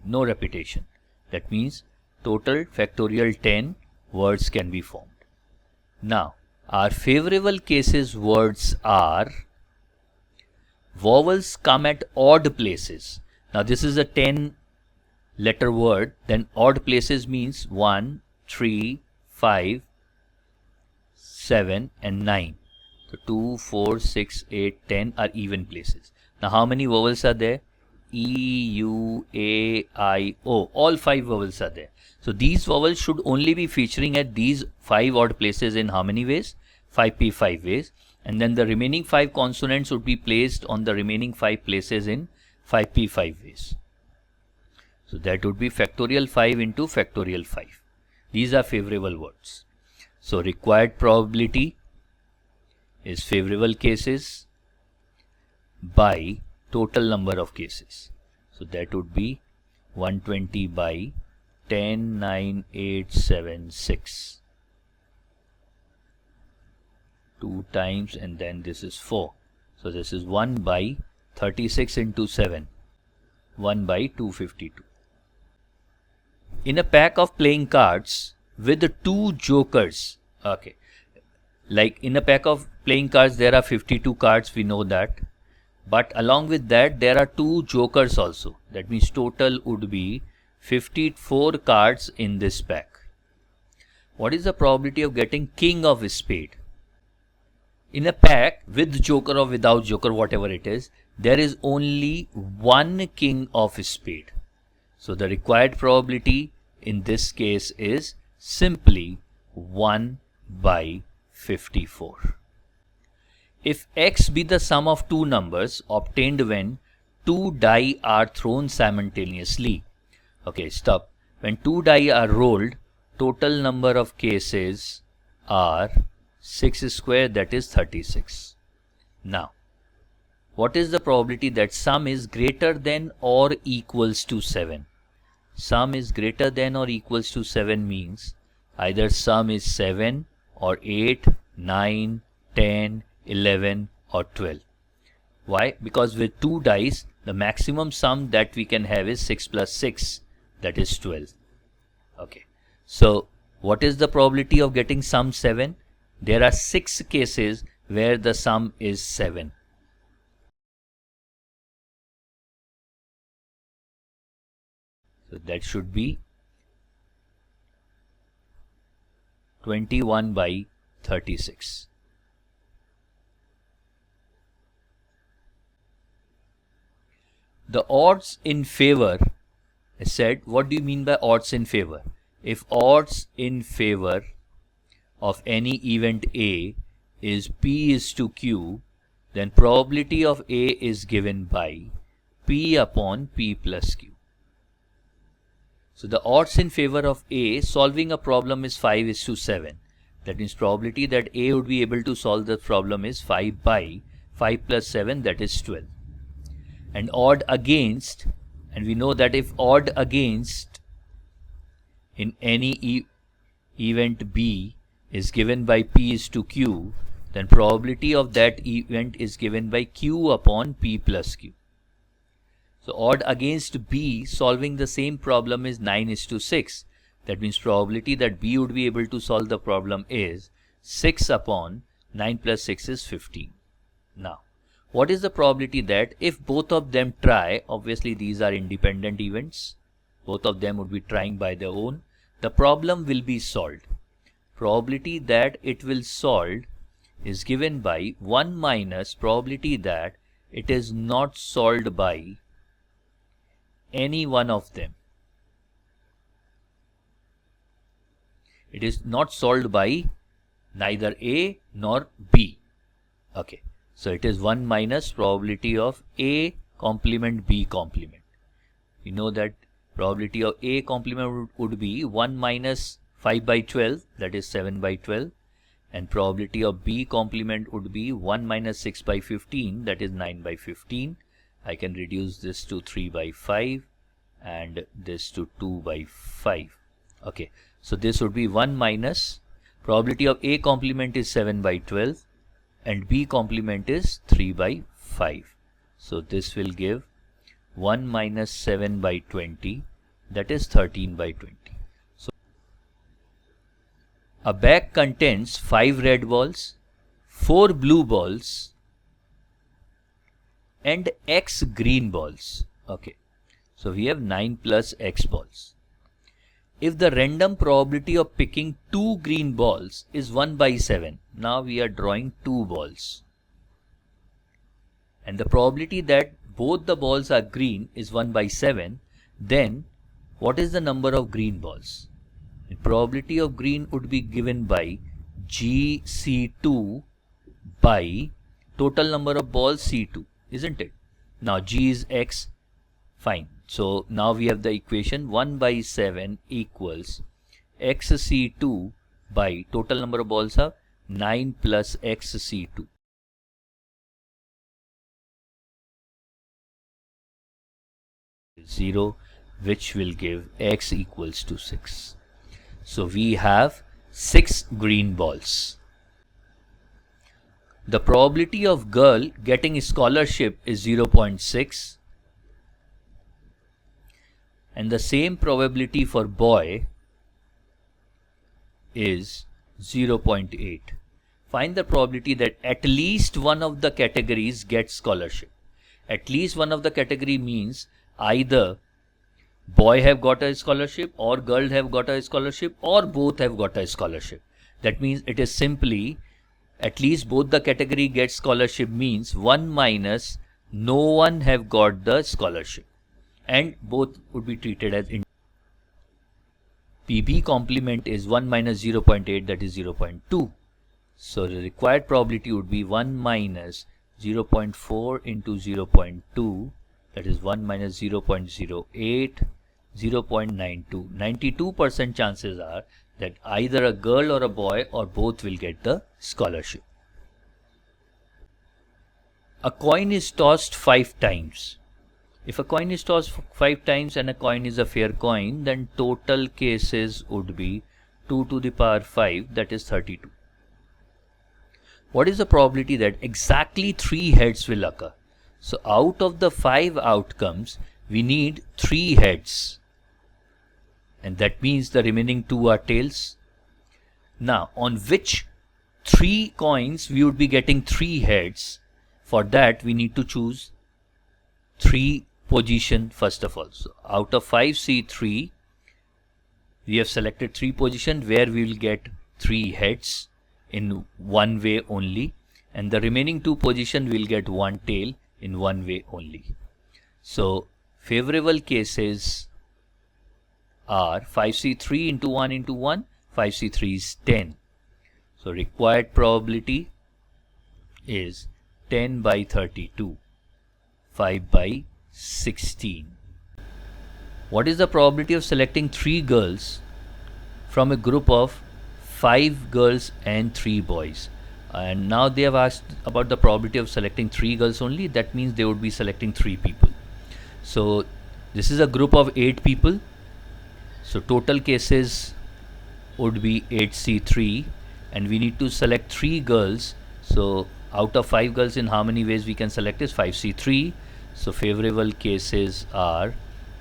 No repetition. That means total factorial 10 words can be formed. Now, our favorable cases words are vowels come at odd places. Now this is a 10 letter word, then odd places means 1, 3, 5, 7 and 9. So 2, 4, 6, 8, 10 are even places. Now how many vowels are there? E, U, A, I, O. All 5 vowels are there. So these vowels should only be featuring at these 5 odd places in how many ways? 5p 5 ways. And then the remaining 5 consonants would be placed on the remaining 5 places in 5p 5 ways. So that would be factorial 5 into factorial 5. These are favorable words. So required probability is favorable cases by total number of cases. So that would be 120 by 10, 9, 8, 7, 6. 2 times, and then this is 4. So this is 1 by 36 into 7. 1 by 252. In a pack of playing cards with 2 jokers, okay, like in a pack of playing cards there are 52 cards, we know that, but along with that there are 2 jokers also. That means total would be 54 cards in this pack. What is the probability of getting king of spade? In a pack with joker or without joker, whatever it is, there is only 1 king of spade. So the required probability in this case is simply 1 by 54. If x be the sum of 2 numbers obtained when 2 die are thrown simultaneously. Okay, stop. When 2 die are rolled, total number of cases are 6 square, that is 36. Now, what is the probability that sum is greater than or equals to 7? Sum is greater than or equals to 7 means either sum is 7 or 8, 9, 10, 11 or 12. Why? Because with 2 dice, the maximum sum that we can have is 6 plus 6, that is 12. Okay. So, what is the probability of getting sum 7? There are 6 cases where the sum is 7. So that should be 21 by 36. The odds in favor, I said, what do you mean by odds in favor? If odds in favor of any event A is P is to Q, then probability of A is given by P upon P plus Q. So the odds in favor of A solving a problem is 5 is to 7. That means probability that A would be able to solve the problem is 5 by 5 plus 7, that is 12. And odd against, and we know that if odd against in any event B is given by P is to Q, then probability of that event is given by Q upon P plus Q. So odd against B solving the same problem is 9 is to 6. That means probability that B would be able to solve the problem is 6 upon 9 plus 6 is 15. Now, what is the probability that if both of them try, obviously these are independent events, both of them would be trying by their own, the problem will be solved. Probability that it will solve is given by 1 minus probability that it is not solved by any one of them. It is not solved by neither A nor B. Okay, so it is 1 minus probability of A complement B complement. We know that probability of A complement would be 1 minus 5 by 12, that is 7 by 12, and probability of B complement would be 1 minus 6 by 15, that is 9 by 15. I can reduce this to 3 by 5 and this to 2 by 5. Okay, so this would be 1 minus probability of A complement is 7 by 12 and B complement is 3 by 5. So this will give 1 minus 7 by 20, that is 13 by 20. So a bag contains 5 red balls, 4 blue balls and X green balls. Okay, so we have 9 plus X balls. If the random probability of picking 2 green balls is 1 by 7, now we are drawing 2 balls. And the probability that both the balls are green is 1 by 7, then what is the number of green balls? The probability of green would be given by GC2 by total number of balls C2, isn't it? Now G is X, fine. So now we have the equation 1 by 7 equals XC2 by total number of balls are 9 plus XC2. Zero, which will give X equals to 6. So we have 6 green balls. The probability of girl getting a scholarship is 0.6 and the same probability for boy is 0.8. Find the probability that at least one of the categories gets scholarship. At least one of the category means either boy have got a scholarship or girl have got a scholarship or both have got a scholarship. That means it is simply at least both the category gets scholarship means 1 minus no one have got the scholarship and both would be treated as PB complement is 1 minus 0.8, that is 0.2. So the required probability would be 1 minus 0.4 into 0.2, that is 1 minus 0.08, 0.92. 92% chances are that either a girl or a boy or both will get the scholarship. A coin is tossed 5 times. If a coin is tossed 5 times and a coin is a fair coin, then total cases would be 2 to the power 5, that is 32. What is the probability that exactly 3 heads will occur? So out of the 5 outcomes, we need 3 heads. And that means the remaining 2 are tails. Now, on which 3 coins we would be getting 3 heads? For that, we need to choose 3 position first of all. So out of 5C3, we have selected 3 position where we will get 3 heads in one way only, and the remaining 2 position will get 1 tail in one way only. So favorable cases are 5C3 into 1 into 1, 5C3 is 10. So required probability is 10 by 32, 5 by 16. What is the probability of selecting 3 girls from a group of 5 girls and 3 boys? And now they have asked about the probability of selecting 3 girls only. That means they would be selecting 3 people. So this is a group of 8 people. So total cases would be 8C3 and we need to select 3 girls. So out of 5 girls, in how many ways we can select is 5C3. So favorable cases are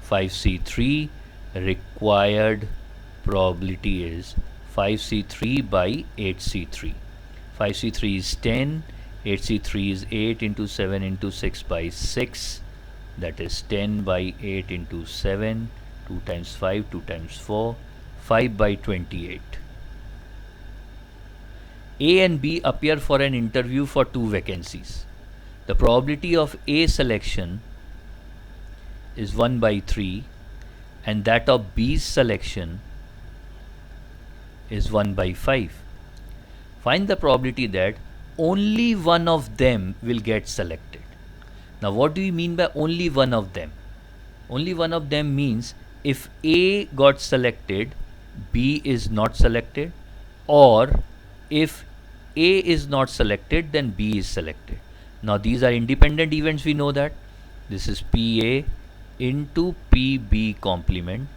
5C3, required probability is 5C3 by 8C3. 5C3 is 10, 8C3 is 8 into 7 into 6 by 6, that is 10 by 8 into 7, 2 times 5, 2 times 4, 5 by 28. A and B appear for an interview for 2 vacancies. The probability of A selection is 1 by 3 and that of B's selection is 1 by 5. Find the probability that only one of them will get selected. Now what do you mean by only one of them? Only one of them means if A got selected, B is not selected, or if A is not selected, then B is selected. Now these are independent events, we know that. This is PA into PB complement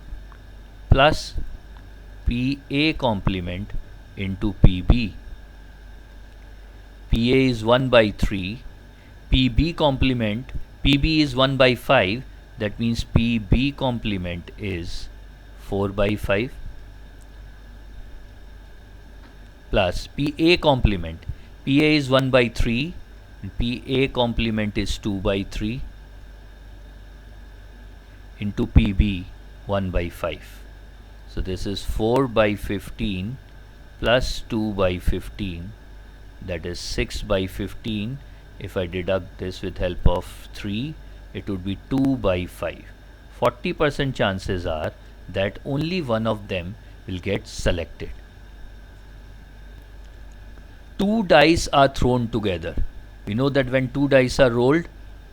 plus PA complement into PB. PA is 1 by 3, PB complement, PB is 1 by 5, that means PB complement is 4 by 5 plus PA complement, PA is 1 by 3, and PA complement is 2 by 3 into PB 1 by 5. So this is 4 by 15 plus 2 by 15, that is 6 by 15. If I deduct this with help of 3, it would be 2 by 5. 40% chances are that only one of them will get selected. 2 dice are thrown together. We know that when 2 dice are rolled,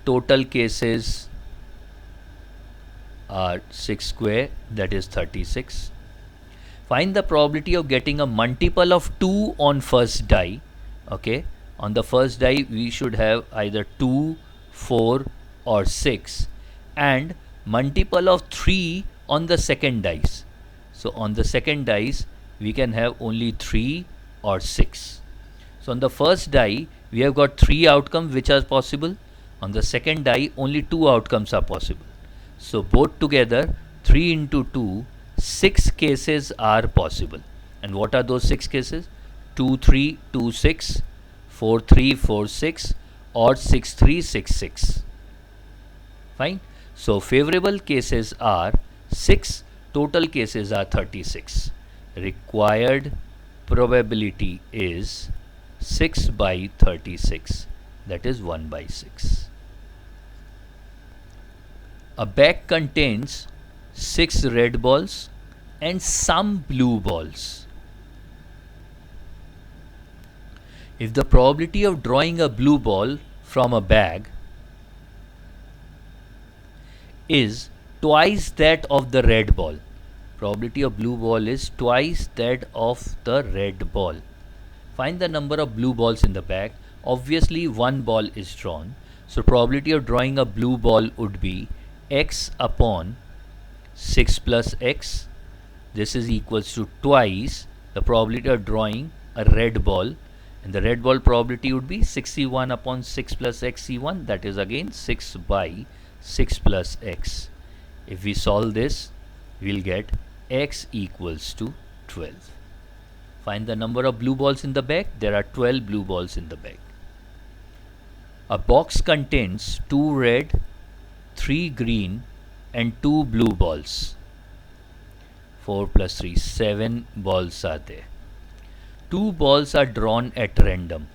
total cases are 6 square, that is 36. Find the probability of getting a multiple of 2 on first die. Okay, on the first die we should have either 2, 4 or 6, and multiple of 3 on the second dice. So on the second dice we can have only 3 or 6. So on the first die we have got 3 outcomes which are possible. On the second die only 2 outcomes are possible. So both together 3 into 2, 6 cases are possible. And what are those 6 cases? 2 3 2 6, 4 3 4 6, or 6 3 6 6. Fine. So favorable cases are 6, total cases are 36. Required probability is 6 by 36, that is 1 by 6. A bag contains 6 red balls and some blue balls. If the probability of drawing a blue ball from a bag is twice that of the red ball, probability of blue ball is twice that of the red ball. Find the number of blue balls in the bag. Obviously one ball is drawn, so probability of drawing a blue ball would be x upon 6 plus x. This is equals to twice the probability of drawing a red ball, and the red ball probability would be 61 upon 6 plus x c1, that is again 6 by 6 plus x. If we solve this, we'll get x equals to 12. Find the number of blue balls in the bag. There are 12 blue balls in the bag. A box contains 2 red, 3 green and 2 blue balls. 4 plus 3, 7 balls are there. 2 balls are drawn at random.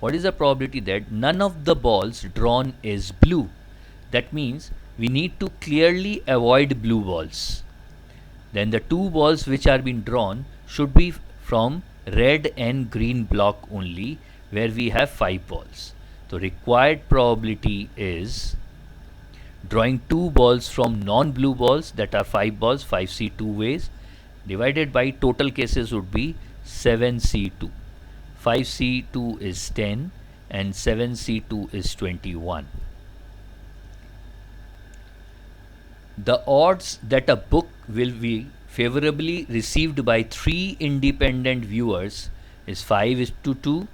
What is the probability that none of the balls drawn is blue? That means we need to clearly avoid blue balls. Then the 2 balls which are being drawn should be from red and green block only, where we have 5 balls. So required probability is drawing 2 balls from non-blue balls, that are 5 balls, 5C 2 ways, divided by total cases would be 7C2. 5C2 is 10 and 7C2 is 21. The odds that a book will be favorably received by 3 independent viewers is 5:2,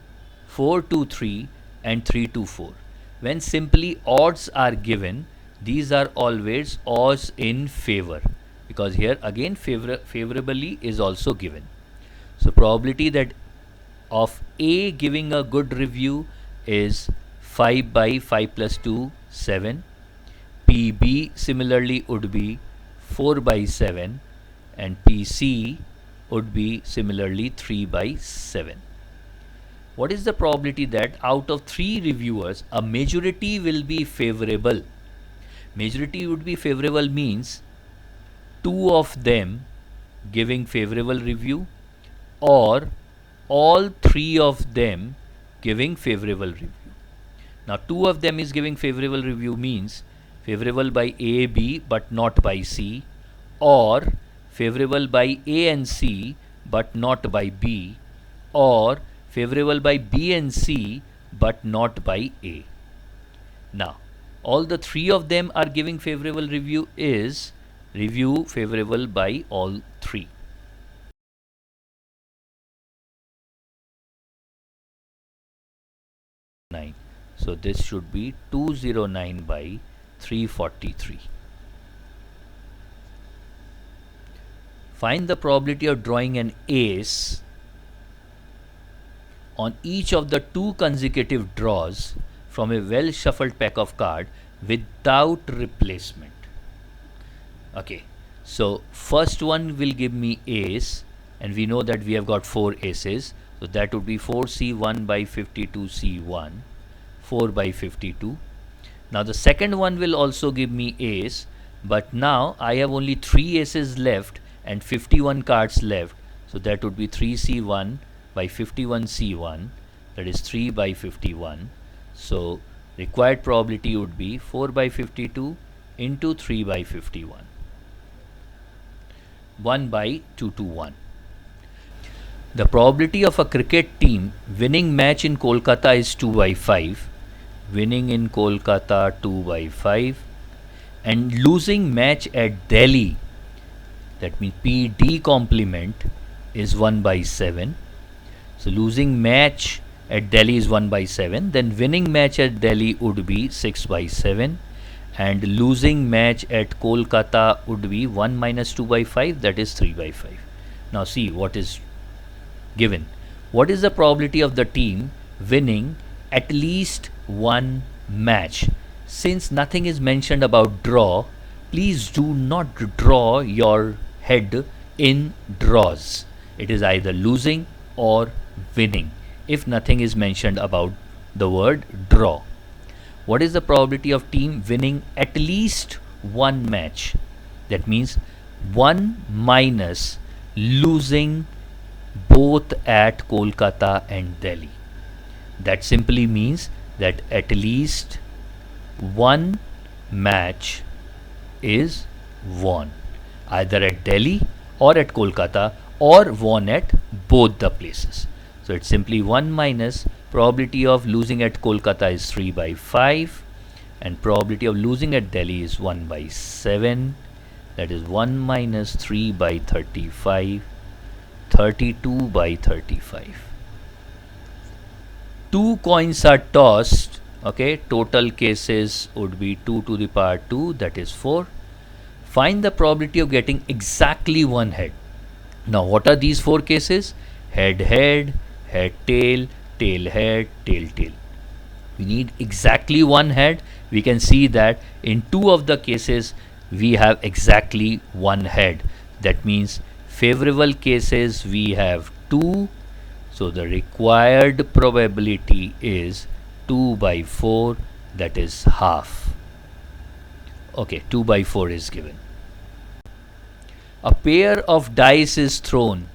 4:3 and 3:4. When simply odds are given, these are always odds in favor. because here again favorably is also given. So probability that of A giving a good review is 5 by 5 plus 2, 7. PB similarly would be 4 by 7, and PC would be similarly 3 by 7. What is the probability that out of 3 reviewers a majority will be favorable? Majority would be favorable means 2 of them giving favorable review, or all 3 of them giving favorable review. Now 2 of them is giving favorable review means favorable by A, B but not by C, or favorable by A and C but not by B, or favorable by B and C but not by A. Now all the 3 of them are giving favorable review is review favorable by all 3. So this should be 209 by 343. Find the probability of drawing an ace on each of the 2 consecutive draws from a well shuffled pack of cards without replacement. Okay, so first one will give me ace, and we know that we have got 4 aces, so that would be 4C1 by 52C1, 4 by 52. Now the second one will also give me ace, but now I have only 3 aces left and 51 cards left, so that would be 3C1 by 51C1, that is 3 by 51. So required probability would be 4 by 52 into 3 by 51, 1 by 2 to 1. The probability of a cricket team winning match in Kolkata is 2 by 5, winning in Kolkata 2 by 5, and losing match at Delhi, that means PD complement, is 1 by 7. So losing match at Delhi is 1 by 7, then winning match at Delhi would be 6 by 7, and losing match at Kolkata would be 1 minus 2 by 5, that is 3 by 5. Now see what is given. What is the probability of the team winning at least one match? Since nothing is mentioned about draw, please do not draw your head in draws. It is either losing or winning if nothing is mentioned about the word draw. What is the probability of team winning at least one match? That means 1 minus losing both at Kolkata and Delhi. That simply means that at least one match is won, either at Delhi or at Kolkata, or won at both the places. So it's simply 1 minus probability of losing at Kolkata is 3 by 5, and probability of losing at Delhi is 1 by 7. That is 1 minus 3 by 35, 32 by 35. 2 coins are tossed. Okay, total cases would be 2 to the power 2, that is 4. Find the probability of getting exactly one head. Now what are these 4 cases? Head head, head tail, tail head, tail tail. We need exactly one head. We can see that in 2 of the cases we have exactly one head. That means favorable cases we have 2, so the required probability is 2 by 4, that is half. Okay, 2 by 4 is given. A pair of dice is thrown.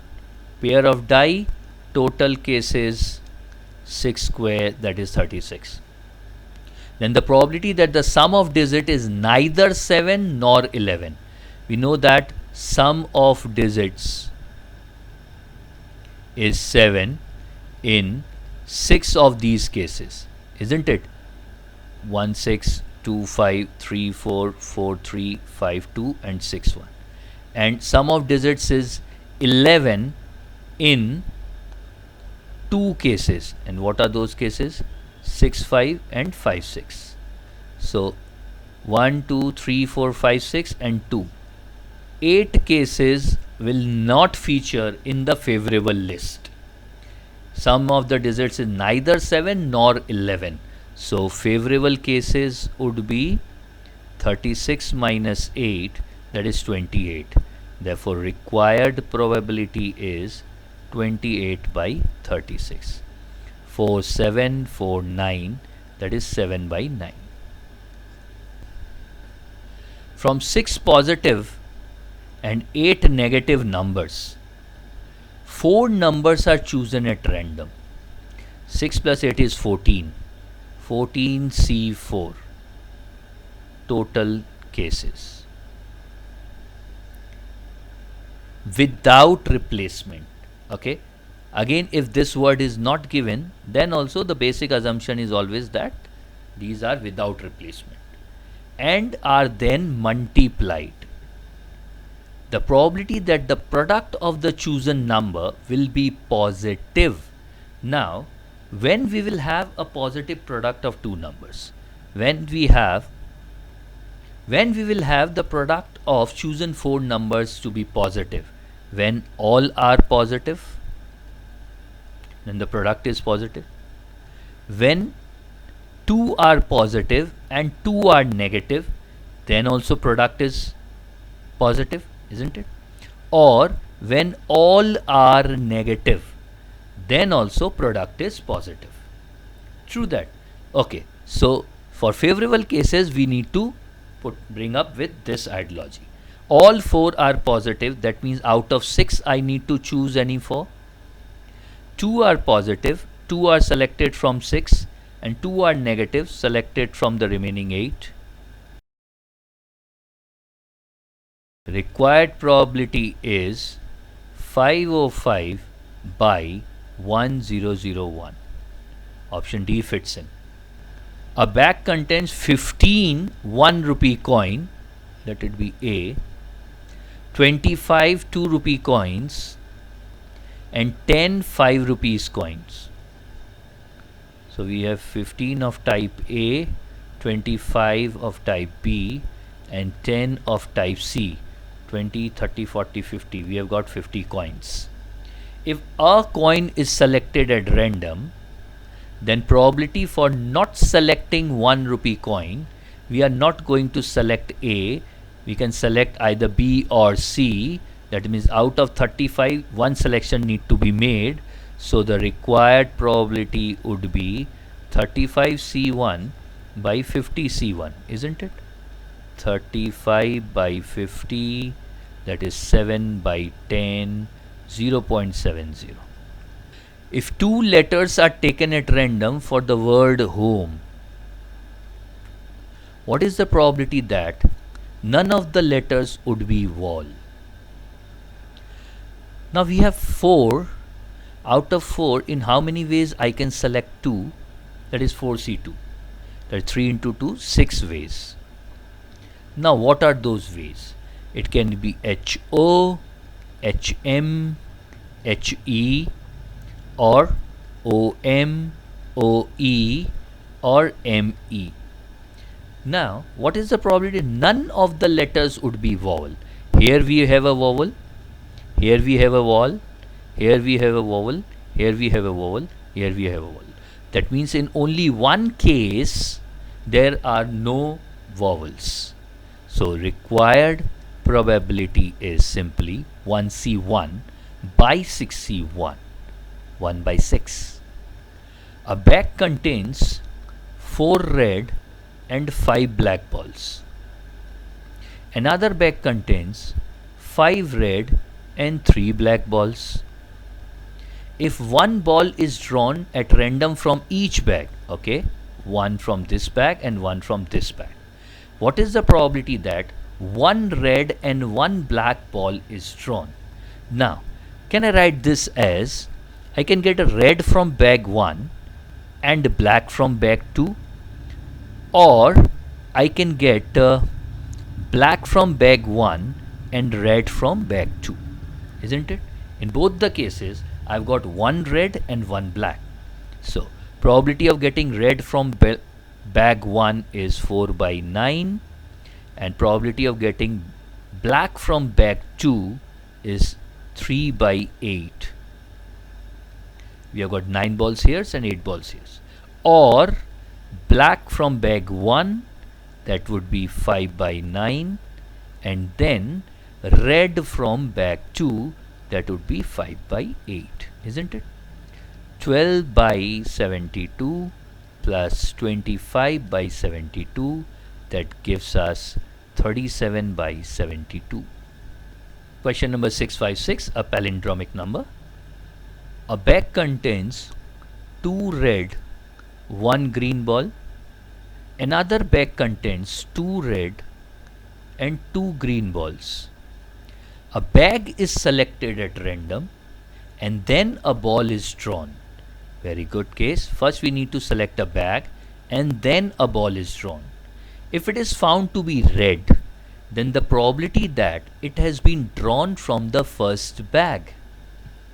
Pair of die, total cases 6 square, that is 36. Then the probability that the sum of digit is neither 7 nor 11. We know that sum of digits is 7 in 6 of these cases, isn't it? 1 6, 2 5, 3 4, 4 3, 5 2 and 6 1. And sum of digits is 11 in 2 cases. And what are those cases? 6 5 and 5 6. So 1 2 3 4 5 6 and 2. 8 cases will not feature in the favorable list. Sum of the digits is neither 7 nor 11. So favorable cases would be 36 minus 8, that is 28. Therefore required probability is 28 by 36. 4, 7, 4, 9, that is 7 by 9. From 6 positive and 8 negative numbers, 4 numbers are chosen at random. 6 plus 8 is 14. 14C4. Total cases. Without replacement. Okay. Again, if this word is not given, then also the basic assumption is always that these are without replacement and are then multiplied. The probability that the product of the chosen number will be positive. Now, when we will have a positive product of two numbers, when we will have the product of chosen 4 numbers to be positive, when all are positive, then the product is positive. When 2 are positive and 2 are negative, then also product is positive, isn't it? Or when all are negative, then also product is positive. True that. Okay, so for favorable cases we need to bring up with this ideology. All 4 are positive, that means out of 6 I need to choose any 4. 2 are positive, 2 are selected from 6, and 2 are negative, selected from the remaining 8. Required probability is 505 by 1001. Option D fits in. A bag contains 15 1 rupee coin, that would be A, 25 2 rupee coins, and 10 5 rupees coins. So we have 15 of type A, 25 of type B, and 10 of type C. 20, 30, 40, 50. We have got 50 coins. If a coin is selected at random, then probability for not selecting 1 rupee coin, we are not going to select A. We can select either B or C. That means out of 35, one selection need to be made. So the required probability would be 35C1 by 50C1, isn't it? 35 by 50, that is 7 by 10, 0.70. If 2 letters are taken at random for the word home, what is the probability that none of the letters would be wall? Now we have 4. Out of 4, in how many ways I can select 2? That is 4C2. That is 3 into 2, 6 ways. Now what are those ways? It can be HO, HM, HE, or OM, OE, or ME. Now what is the probability? None of the letters would be vowel. Here we have a vowel, here we have a vowel, here we have a vowel, here we have a vowel, here we have a vowel. That means in only one case there are no vowels. So required probability is simply 1C1 by 6C1, 1 by 6. A bag contains 4 red and 5 black balls. Another bag contains 5 red and 3 black balls. If one ball is drawn at random from each bag, okay, one from this bag and one from this bag, what is the probability that 1 red and 1 black ball is drawn? Now, can I write this as, I can get a red from bag 1 and black from bag 2, or I can get black from bag 1 and red from bag 2, isn't it? In both the cases, I've got 1 red and 1 black. So, probability of getting red from bag 1 is 4 by 9, and probability of getting black from bag 2 is 3 by 8. We have got 9 balls here and 8 balls here. Or black from bag 1, that would be 5 by 9, and then red from bag 2, that would be 5 by 8, isn't it? 12 by 72 plus 25 by 72, that gives us 37 by 72. Question number 656, a palindromic number. A bag contains 2 red, 1 green ball. Another bag contains 2 red and 2 green balls. A bag is selected at random and then a ball is drawn. Very good case. First we need to select a bag and then a ball is drawn. If it is found to be red, then the probability that it has been drawn from the first bag.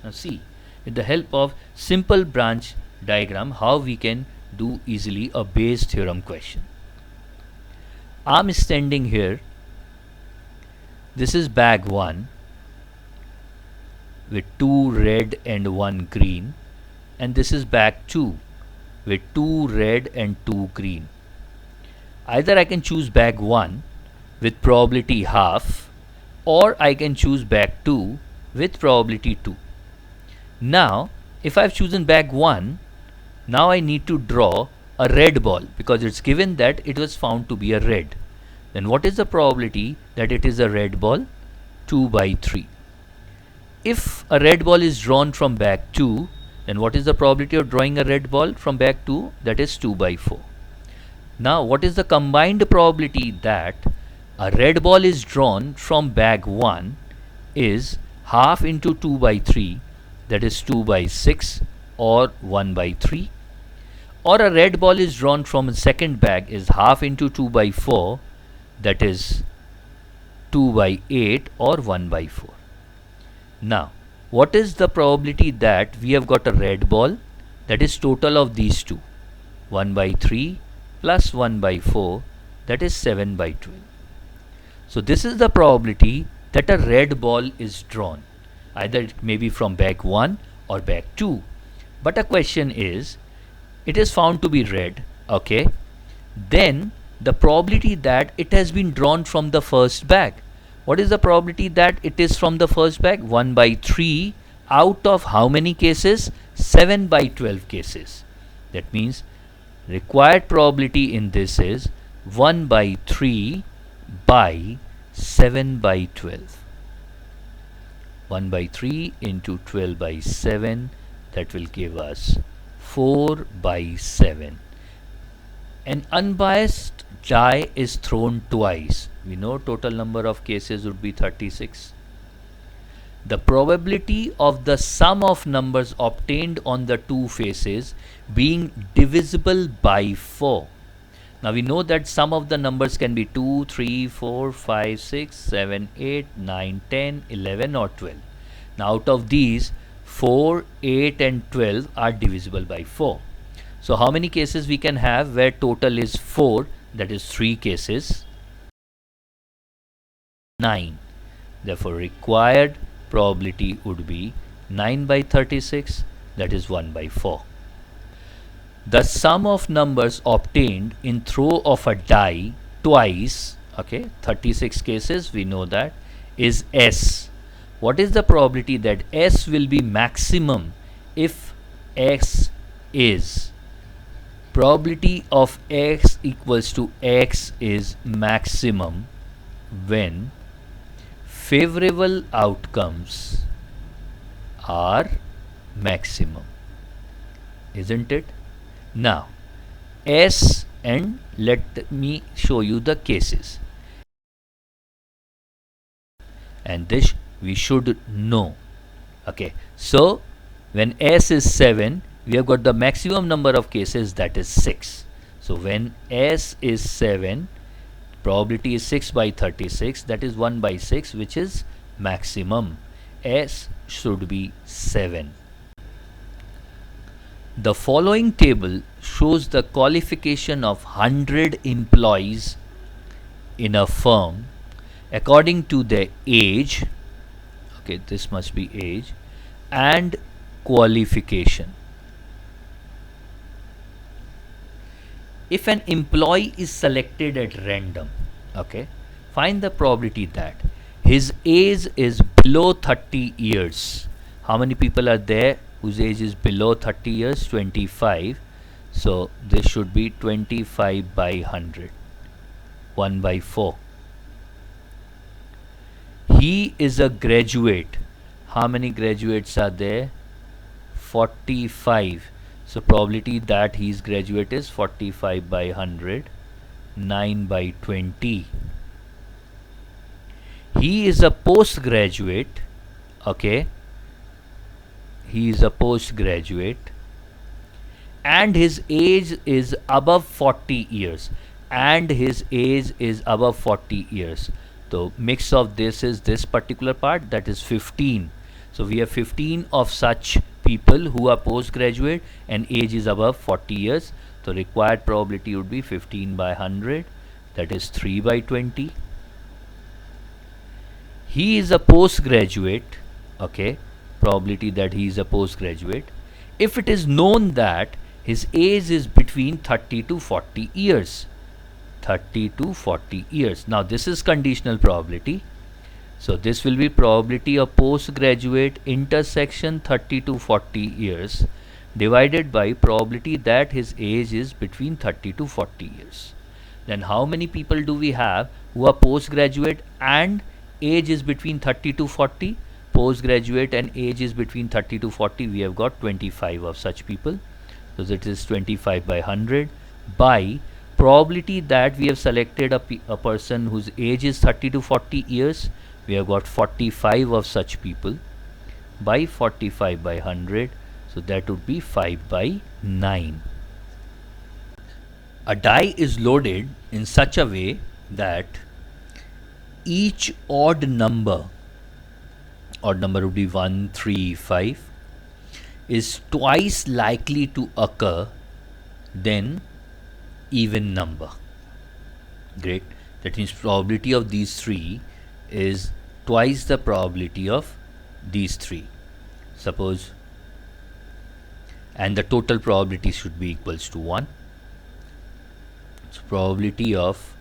Now see, with the help of simple branch diagram, how we can do easily a Bayes theorem question. I'm standing here. This is bag 1 with 2 red and 1 green, and this is bag 2 with 2 red and 2 green. Either I can choose bag 1 with probability half, or I can choose bag 2 with probability 2. Now if I've chosen bag 1, now I need to draw a red ball because it's given that it was found to be a red. Then what is the probability that it is a red ball? 2 by 3. If a red ball is drawn from bag 2, then what is the probability of drawing a red ball from bag 2? That is 2 by 4. Now what is the combined probability that a red ball is drawn from bag 1 is half into 2 by 3, that is 2 by 6 or 1 by 3. Or a red ball is drawn from a second bag is half into 2 by 4, that is 2 by 8 or 1 by 4. Now what is the probability that we have got a red ball? That is total of these two, 1 by 3 plus 1 by 4, that is 7 by 12. So this is the probability that a red ball is drawn. Either it may be from bag 1 or bag 2. But a question is, it is found to be red, okay? Then the probability that it has been drawn from the first bag. What is the probability that it is from the first bag? 1 by 3 out of how many cases? 7 by 12 cases. That means required probability in this is 1 by 3 by 7 by 12. 1 by 3 into 12 by 7, that will give us 4 by 7. An unbiased die is thrown twice. We know total number of cases would be 36. The probability of the sum of numbers obtained on the two faces being divisible by 4. Now we know that sum of the numbers can be 2, 3, 4, 5, 6, 7, 8, 9, 10, 11 or 12. Now out of these, 4, 8 and 12 are divisible by 4. So how many cases we can have where total is 4? That is 3 cases. 9. Therefore required probability would be 9 by 36, that is 1 by 4. The sum of numbers obtained in throw of a die twice, okay, 36 cases, we know that, is S. What is the probability that S will be maximum if X is? Probability of X equals to X is maximum when favorable outcomes are maximum, isn't it? Now S, and let me show you the cases, and this we should know. Okay, so when S is 7, we have got the maximum number of cases, that is 6. So when S is 7, probability is 6 by 36, that is 1 by 6, which is maximum. S should be 7. The following table shows the qualification of 100 employees in a firm according to their age, okay, this must be age, and qualification. If an employee is selected at random, okay, find the probability that his age is below 30 years. How many people are there whose age is below 30 years? 25. So this should be 25 by 100, 1 by 4. He is a graduate. How many graduates are there? 45. So probability that he is graduate is 45 by 100, 9 by 20. He is a postgraduate. Okay. He is a postgraduate and his age is above 40 years. And his age is above 40 years. So mix of this is this particular part, that is 15. So we have 15 of such people who are postgraduate and age is above 40 years. So required probability would be 15 by 100, that is 3 by 20. He is a postgraduate, okay, probability that he is a postgraduate. If it is known that his age is between 30 to 40 years. 30 to 40 years. Now this is conditional probability. So this will be probability of postgraduate intersection 30 to 40 years divided by probability that his age is between 30 to 40 years. Then how many people do we have who are postgraduate and age is between 30 to 40? Postgraduate and age is between 30 to 40. We have got 25 of such people. So that is 25 by 100 by probability that we have selected a person whose age is 30 to 40 years. We have got 45 of such people by 45 by 100. So that would be 5 by 9. A die is loaded in such a way that each odd number would be 1, 3, 5, is twice likely to occur than even number. Great. That means probability of these three is twice the probability of these three. Suppose, and the total probability should be equals to 1. So probability of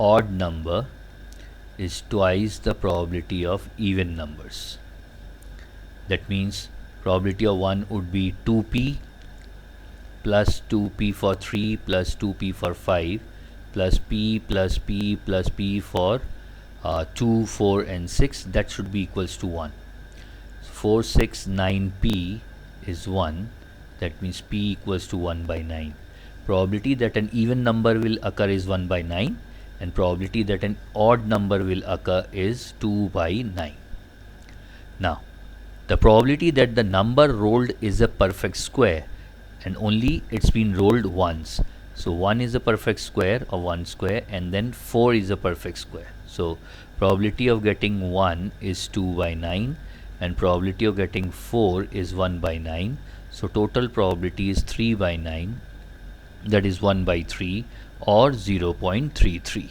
odd number is twice the probability of even numbers. That means probability of 1 would be 2p plus 2p for 3 plus 2p for 5 plus p plus p plus p for 2, 4 and 6. That should be equals to 1. 4, 6, 9p is 1. That means p equals to 1 by 9. Probability that an even number will occur is 1 by 9 and probability that an odd number will occur is 2 by 9. Now the probability that the number rolled is a perfect square and only it's been rolled once. So 1 is a perfect square or 1 square and then 4 is a perfect square. So probability of getting 1 is 2 by 9 and probability of getting 4 is 1 by 9. So total probability is 3 by 9, that is 1 by 3 or 0.33.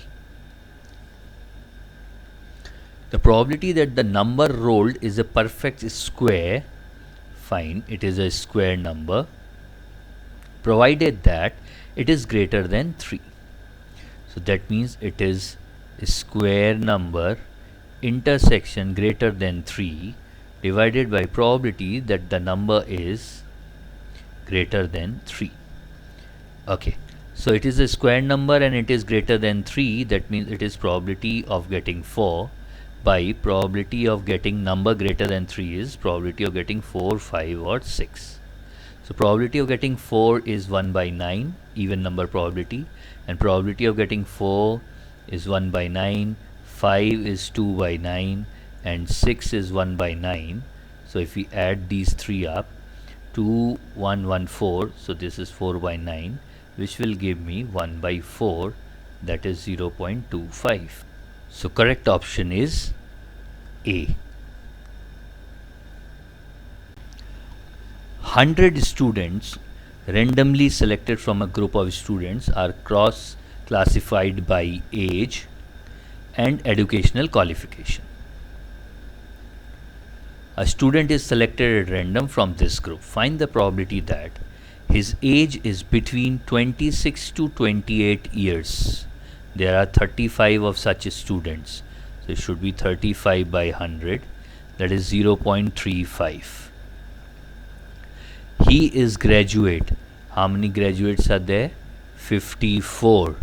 The probability that the number rolled is a perfect square, fine, it is a square number, provided that it is greater than 3. So that means it is a square number intersection greater than 3 divided by probability that the number is greater than 3. Okay, so it is a square number and it is greater than 3. That means it is probability of getting 4 by probability of getting number greater than 3 is probability of getting 4, 5 or 6. So probability of getting 4 is 1 by 9, even number probability, and probability of getting 4 is 1 by 9, 5 is 2 by 9 and 6 is 1 by 9. So if we add these three up, 2, 1, 1, 4, so this is 4 by 9, which will give me 1 by 4, that is 0.25. So correct option is A. 100 students randomly selected from a group of students are cross classified by age, and educational qualification. A student is selected at random from this group. Find the probability that his age is between 26 to 28 years. There are 35 of such students. So it should be 35 by 100. That is 0.35. He is graduate. How many graduates are there? 54. So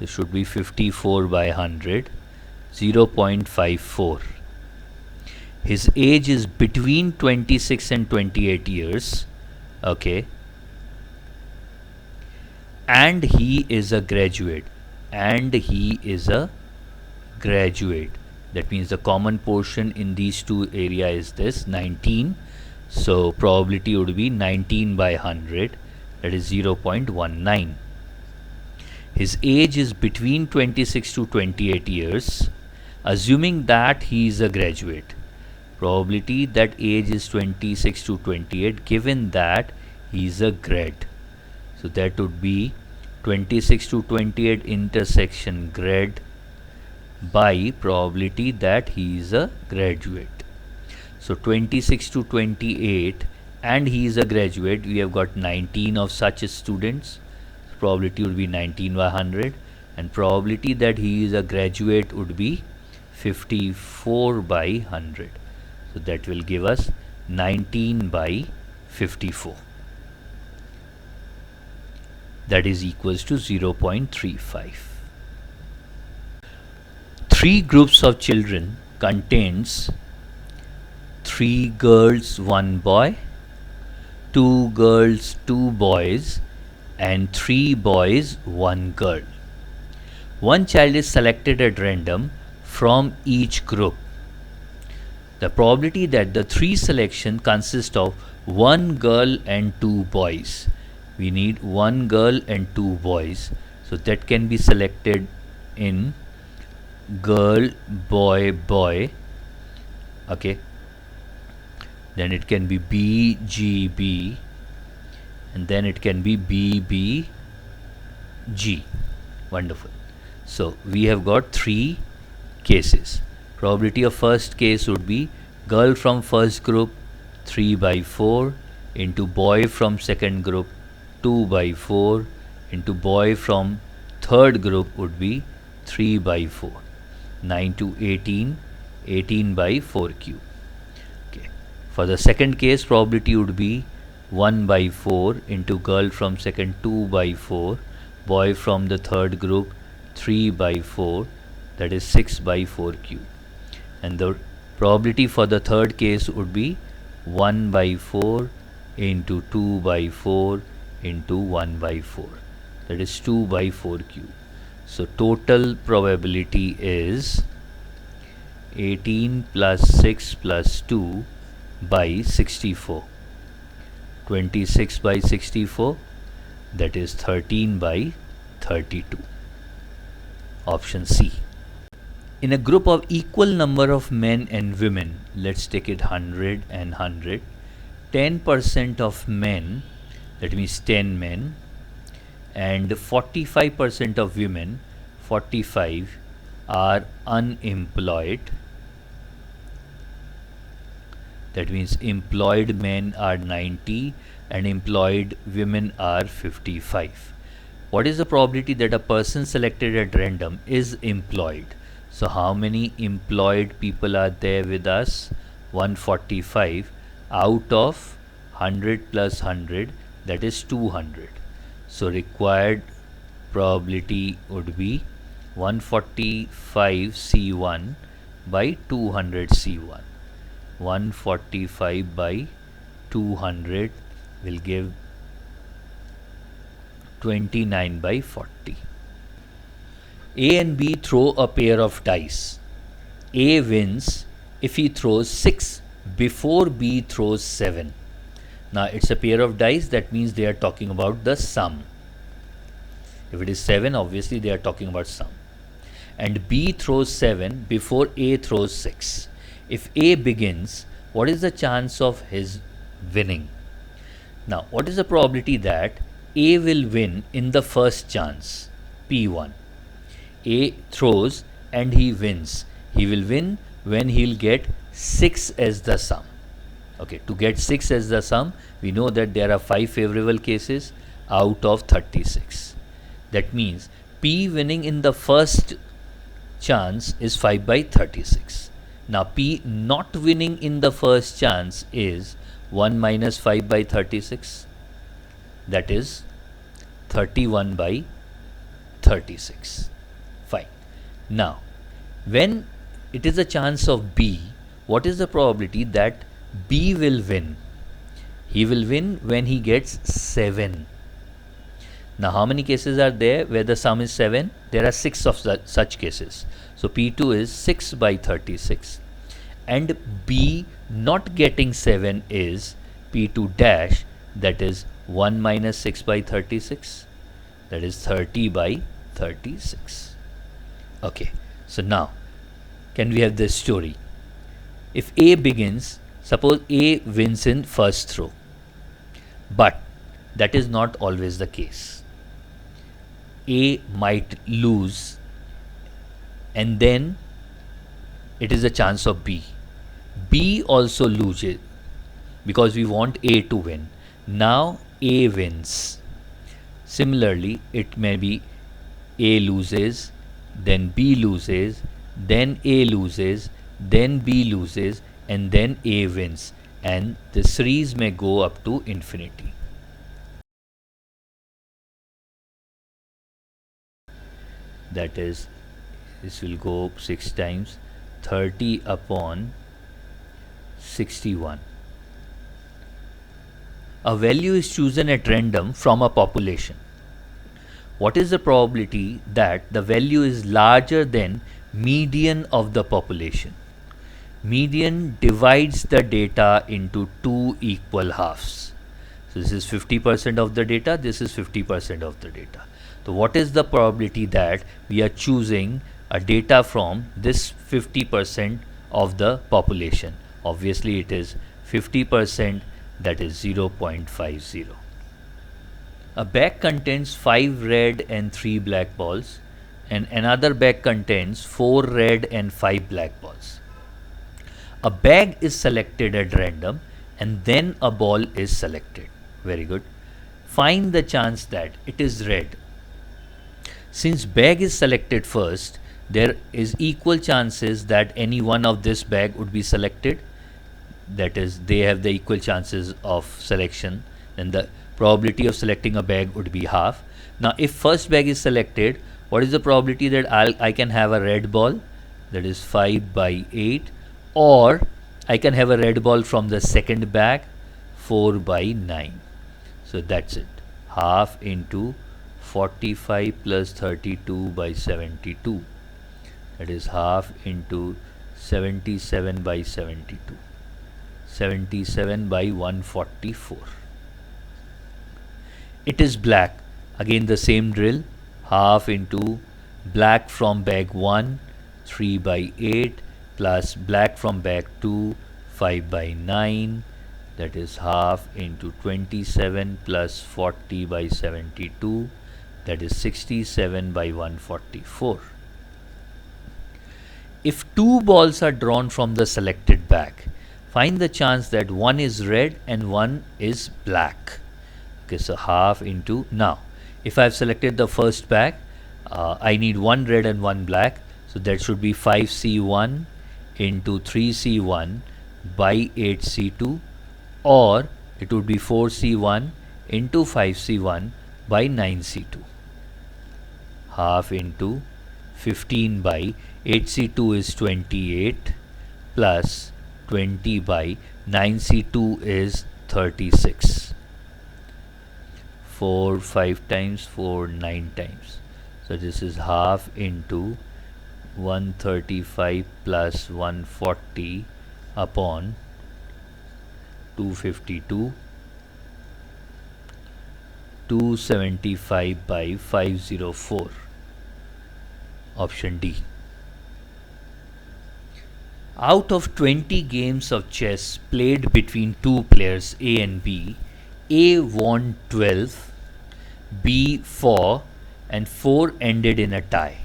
it should be 54 by 100. 0.54. His age is between 26 and 28 years. Okay. And he is a graduate. And he is a graduate. That means the common portion in these two areas is this 19. So probability would be 19 by 100. That is 0.19. His age is between 26 to 28 years. Assuming that he is a graduate. Probability that age is 26 to 28 given that he is a grad. So that would be 26 to 28 intersection grad by probability that he is a graduate. So 26 to 28 and he is a graduate. We have got 19 of such students. Probability would be 19 by 100 and probability that he is a graduate would be 54 by 100. So that will give us 19 by 54. That is equals to 0.35. Three groups of children contains 3 girls, 1 boy, 2 girls, 2 boys, and 3 boys, 1 girl. One child is selected at random from each group. The probability that the 3 selection consist of 1 girl and 2 boys. We need 1 girl and 2 boys. So that can be selected in girl, boy, boy. Okay. Then it can be B, G, B. And then it can be B, B, G. Wonderful. So we have got 3 cases. Probability of first case would be girl from first group 3 by 4 into boy from second group 2 by 4 into boy from third group would be 3 by 4. 9 to 18, 18 by 4 cube. Okay. For the second case, probability would be 1 by 4 into girl from second 2 by 4, boy from the third group 3 by 4, that is 6 by 4 cube. And the probability for the third case would be 1 by 4 into 2 by 4 into 1 by 4, that is 2 by 4 cube. So total probability is 18 plus 6 plus 2 by 64. 26 by 64, that is 13 by 32. Option C. In a group of equal number of men and women, let's take it 100 and 100, 10% of men, that means 10 men, and 45% of women, 45, are unemployed. That means employed men are 90 and employed women are 55. What is the probability that a person selected at random is employed? So how many employed people are there with us? 145 out of 100 plus 100, that is 200. So required probability would be 145 C1 by 200 C1. 145 by 200 will give 29 by 40. A and B throw a pair of dice. A wins if he throws 6 before B throws 7. Now it's a pair of dice, that means they are talking about the sum. If it is 7, obviously they are talking about sum. And B throws 7 before A throws 6. If A begins, what is the chance of his winning? Now, what is the probability that A will win in the first chance? P1. A throws and he wins. He will win when he'll get 6 as the sum. Okay, to get 6 as the sum, we know that there are 5 favorable cases out of 36. That means P winning in the first chance is 5 by 36. Now P not winning in the first chance is 1 minus 5 by 36. That is 31 by 36. Fine. Now, when it is a chance of B, what is the probability that B will win? He will win when he gets 7. Now, how many cases are there where the sum is 7? There are 6 of such cases. So, P2 is 6 by 36. And B not getting 7 is P2 dash, that is 1 minus 6 by 36. That is 30 by 36. Okay, so now, can we have this story? If A begins, suppose A wins in first throw. But that is not always the case. A might lose, and then it is a chance of B. B also loses because we want A to win. Now A wins. Similarly, it may be A loses, then B loses, then A loses, then B loses, and then A wins. And the series may go up to infinity. That is, this will go 6 times, 30 upon 61. A value is chosen at random from a population. What is the probability that the value is larger than median of the population? Median divides the data into 2 equal halves. So this is 50% of the data, this is 50% of the data. So what is the probability that we are choosing a data from this 50% of the population? Obviously it is 50%, that is 0.50. A bag contains 5 red and 3 black balls, and another bag contains 4 red and 5 black balls. A bag is selected at random and then a ball is selected. Very good. Find the chance that it is red. Since bag is selected first, there is equal chances that any one of this bag would be selected. That is, they have the equal chances of selection, then the probability of selecting a bag would be half. Now if first bag is selected, what is the probability that I can have a red ball? That is 5 by 8, or I can have a red ball from the second bag, 4 by 9. So that's it, half into 45 plus 32 by 72. That is half into 77 by 72. 77 by 144. It is black. Again the same drill. Half into black from bag 1, 3 by 8, plus black from bag 2, 5 by 9. That is half into 27 plus 40 by 72. That is 67 by 144. If 2 balls are drawn from the selected bag, find the chance that one is red and one is black. Okay, so half into, now if I have selected the first bag, I need 1 red and 1 black, so that should be 5C1 into 3C1 by 8C2, or it would be 4C1 into 5C1 by 9C2. Half into 15 by 8C2 is 28 plus 20 by 9C2 is 36. 4 5 times, 4 9 times. So this is half into 135 plus 140 upon 252, 275 by 504. Option D. Out of 20 games of chess played between two players A and B, A won 12, B 4, and 4 ended in a tie.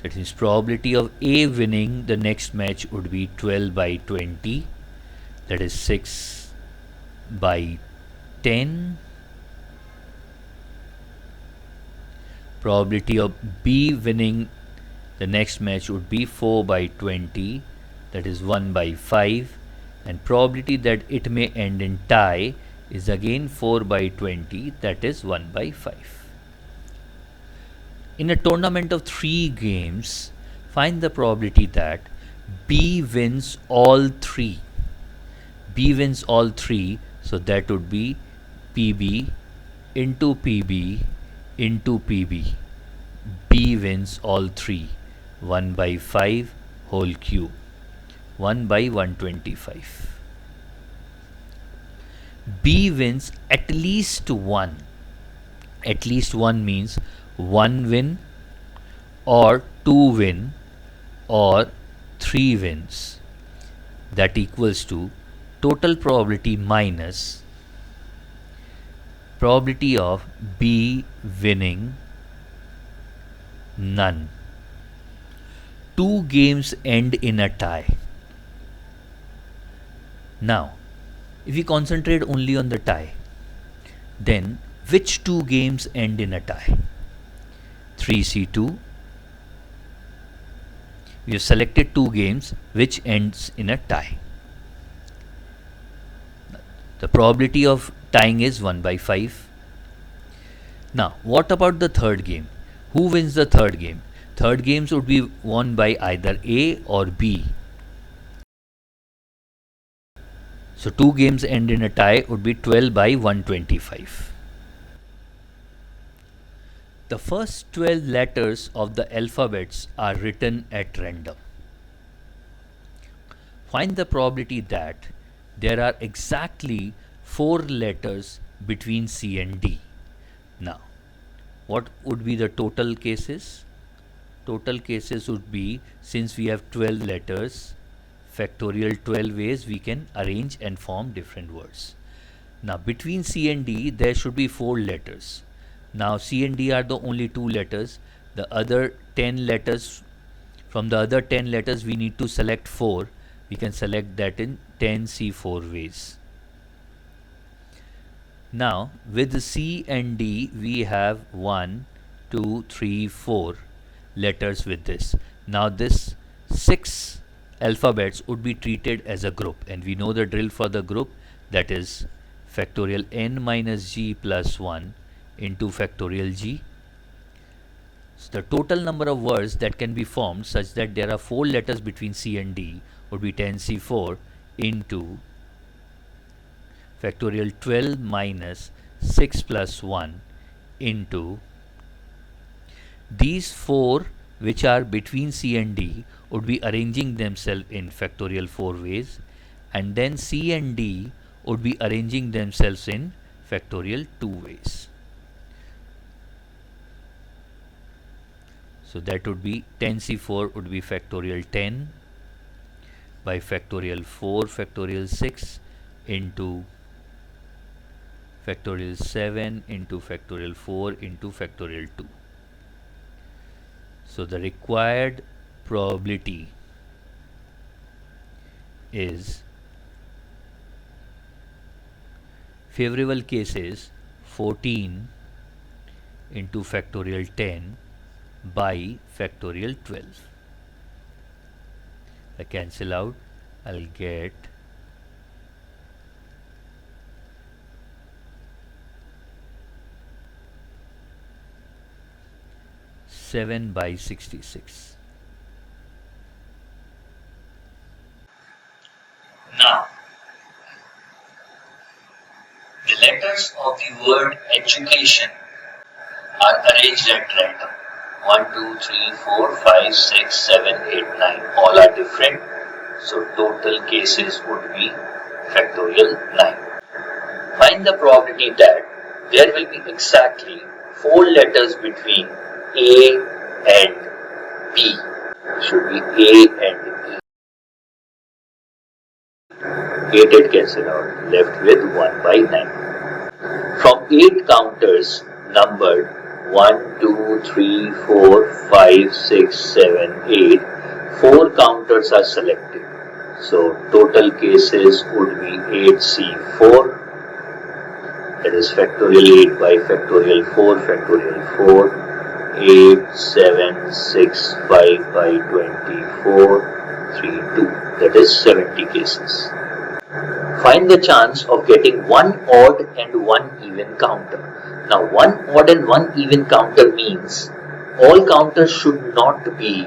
That means probability of A winning the next match would be 12 by 20, that is 6 by 10. Probability of B winning the next match would be 4 by 20, that is 1 by 5, and probability that it may end in tie is again 4 by 20, that is 1 by 5. In a tournament of 3 games, find the probability that B wins all 3. B wins all 3, so that would be PB into PB into PB. B wins all 3. 1 by 5 whole cube. 1 by 125. B wins at least 1. At least 1 means 1 win or 2 win or 3 wins. That equals to total probability minus probability of B winning none. 2 games end in a tie. Now, if we concentrate only on the tie, then which 2 games end in a tie? 3C2. We have selected 2 games which ends in a tie. The probability of tying is 1 by 5. Now, what about the third game? Who wins the third game? Third games would be won by either A or B. So 2 games end in a tie would be 12 by 125. The first 12 letters of the alphabets are written at random. Find the probability that there are exactly 4 letters between C and D. Now, what would be the total cases? Total cases would be, since we have 12 letters, factorial 12 ways we can arrange and form different words. Now, between C and D, there should be 4 letters. Now, C and D are the only 2 letters. The other 10 letters, from the other 10 letters, we need to select 4. We can select that in 10C4 ways. Now, with C and D, we have 1, 2, 3, 4 letters with this. Now, this 6 alphabets would be treated as a group, and we know the drill for the group, that is factorial n minus g plus 1 into factorial g. So the total number of words that can be formed such that there are 4 letters between C and D would be 10C4 into factorial 12 minus 6 plus 1 into these 4 which are between C and D would be arranging themselves in factorial 4 ways, and then C and D would be arranging themselves in factorial 2 ways. So that would be 10C4 would be factorial 10 by factorial 4 factorial 6 into factorial 7 into factorial 4 into factorial 2. So the required probability is, favorable cases 14 into factorial 10 by factorial 12. I cancel out, I'll get 7 by 66. Now, the letters of the word education are arranged at random. 1, 2, 3, 4, 5, 6, 7, 8, 9. All are different. So total cases would be factorial 9. Find the probability that there will be exactly 4 letters between A and B. Should be A and E. 8 it cancel out, left with 1 by 9. From 8 counters numbered 1, 2, 3, 4, 5, 6, 7, 8. 4 counters are selected. So total cases would be 8C4, that is factorial 8 by factorial 4, 8, 7, 6, 5 by 24, 3, 2, that is 70 cases. Find the chance of getting one odd and one even counter. Now, one odd and one even counter means all counters should not be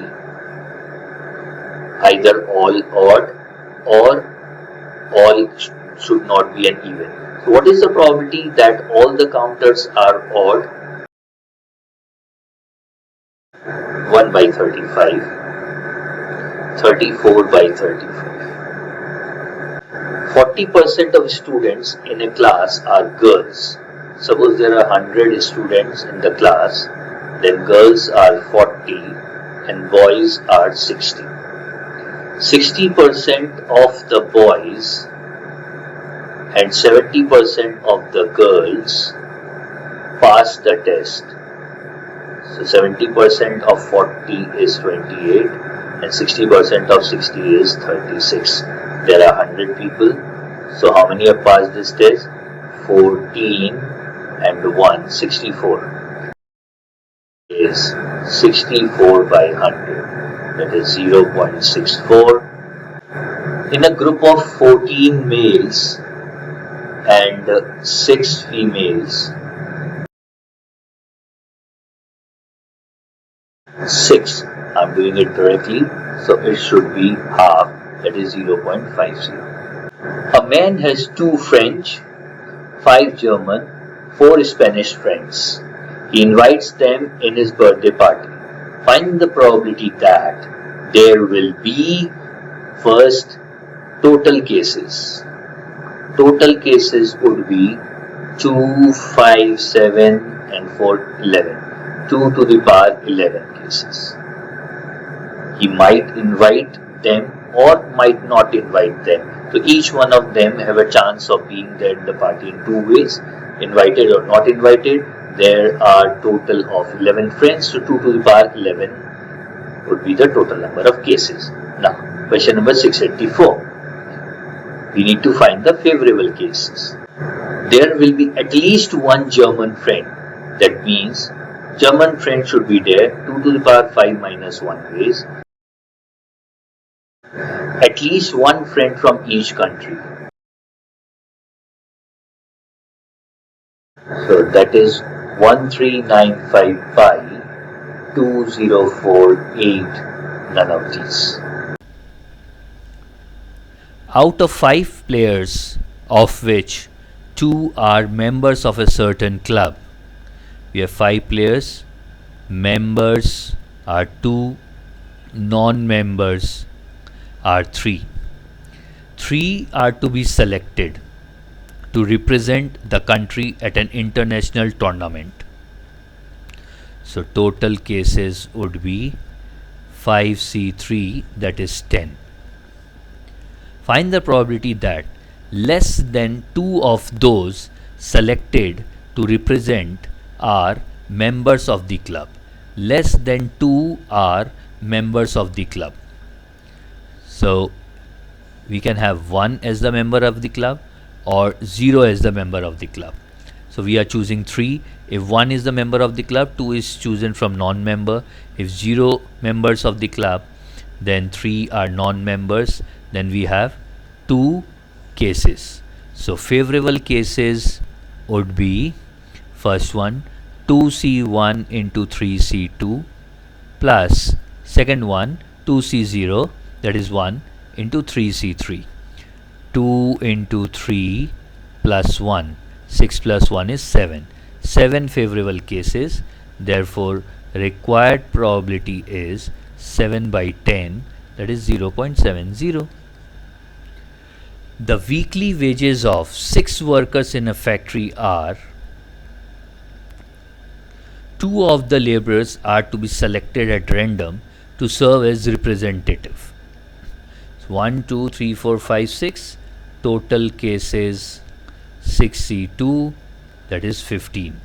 either all odd or all should not be an even. So what is the probability that all the counters are odd? 1 by 35, 34 by 35. 40% of students in a class are girls. Suppose there are 100 students in the class, then girls are 40 and boys are 60. 60% of the boys and 70% of the girls pass the test. So 70% of 40 is 28 and 60% of 60 is 36. There are 100 people. So how many have passed this test? 14 and 1, 64. Is 64 by 100. That is 0.64. In a group of 14 males and 6 females, 6, I'm doing it directly, so it should be half, that is 0.50. A man has 2 French, 5 German, 4 Spanish friends. He invites them in his birthday party. Find the probability that there will be first total cases. Total cases would be 2, 5, 7 and 4, 11. 2 to the power 11 cases. He might invite them or might not invite them. So each one of them have a chance of being there in the party in 2 ways, invited or not invited. There are total of 11 friends, so 2 to the power 11 would be the total number of cases. Now, question number 684. We need to find the favorable cases. There will be at least one German friend. That means German friend should be there 2 to the power 5 minus 1 ways. At least one friend from each country. So that is 13955, 2048, none of these. Out of 5 players, of which 2 are members of a certain club, we have 5 players, members are 2, non-members are 3. 3 are to be selected to represent the country at an international tournament. So total cases would be 5C3, that is 10. Find the probability that less than 2 of those selected to represent are members of the club. Less than 2 are members of the club. So we can have 1 as the member of the club or 0 as the member of the club. So we are choosing 3. If 1 is the member of the club, 2 is chosen from non-member. If 0 members of the club, then 3 are non-members. Then we have 2 cases. So favorable cases would be first one 2C1 into 3C2 plus second one 2C0, that is 1 into 3C3. 2 into 3 plus 1, 6 plus 1 is 7. 7 favorable cases, therefore required probability is 7 by 10, that is 0.70. The weekly wages of 6 workers in a factory are: 2 of the laborers are to be selected at random to serve as representative. So 1, 2, 3, 4, 5, 6. Total cases 6C2, that is 15.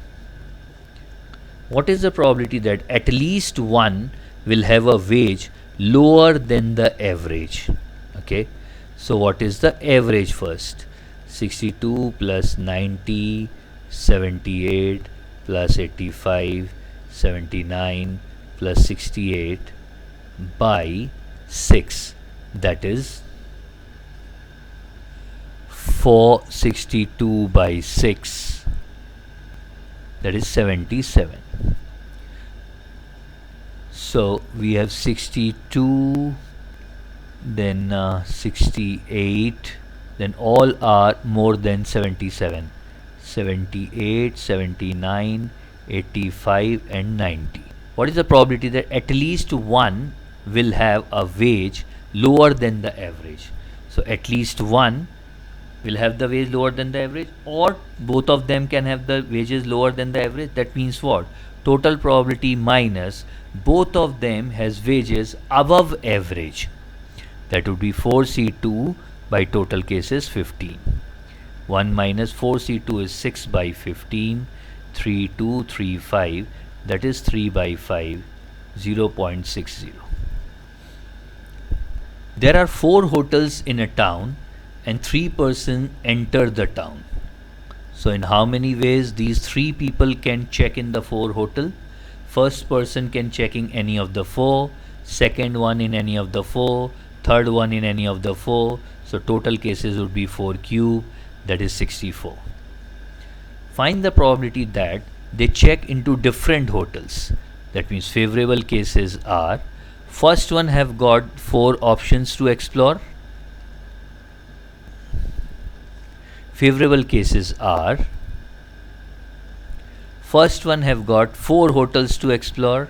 what is the probability that at least one will have a wage lower than the average? Okay, so what is the average first? 62 plus 90, 78 plus 85, 79 plus 68 by 6, that is 462 by 6, that is 77. So we have 62, then 68, then all are more than 77. 78, 79, 85 and 90. What is the probability that at least one will have a wage lower than the average? So at least one will have the wage lower than the average, or both of them can have the wages lower than the average. That means what? Total probability minus both of them has wages above average. That would be 4C2 by total cases 15. 1 minus 4C2 is 6 by 15, 3, 2, 3, 5, that is 3 by 5, 0.60. There are 4 hotels in a town and 3 persons enter the town. So in how many ways these 3 people can check in the 4 hotel? First person can check in any of the 4, second one in any of the 4, third one in any of the 4. So total cases would be 4 cube, that is 64. Find the probability that they check into different hotels. That means favorable cases are, first one have got 4 options to explore. Favorable cases are, first one have got 4 hotels to explore,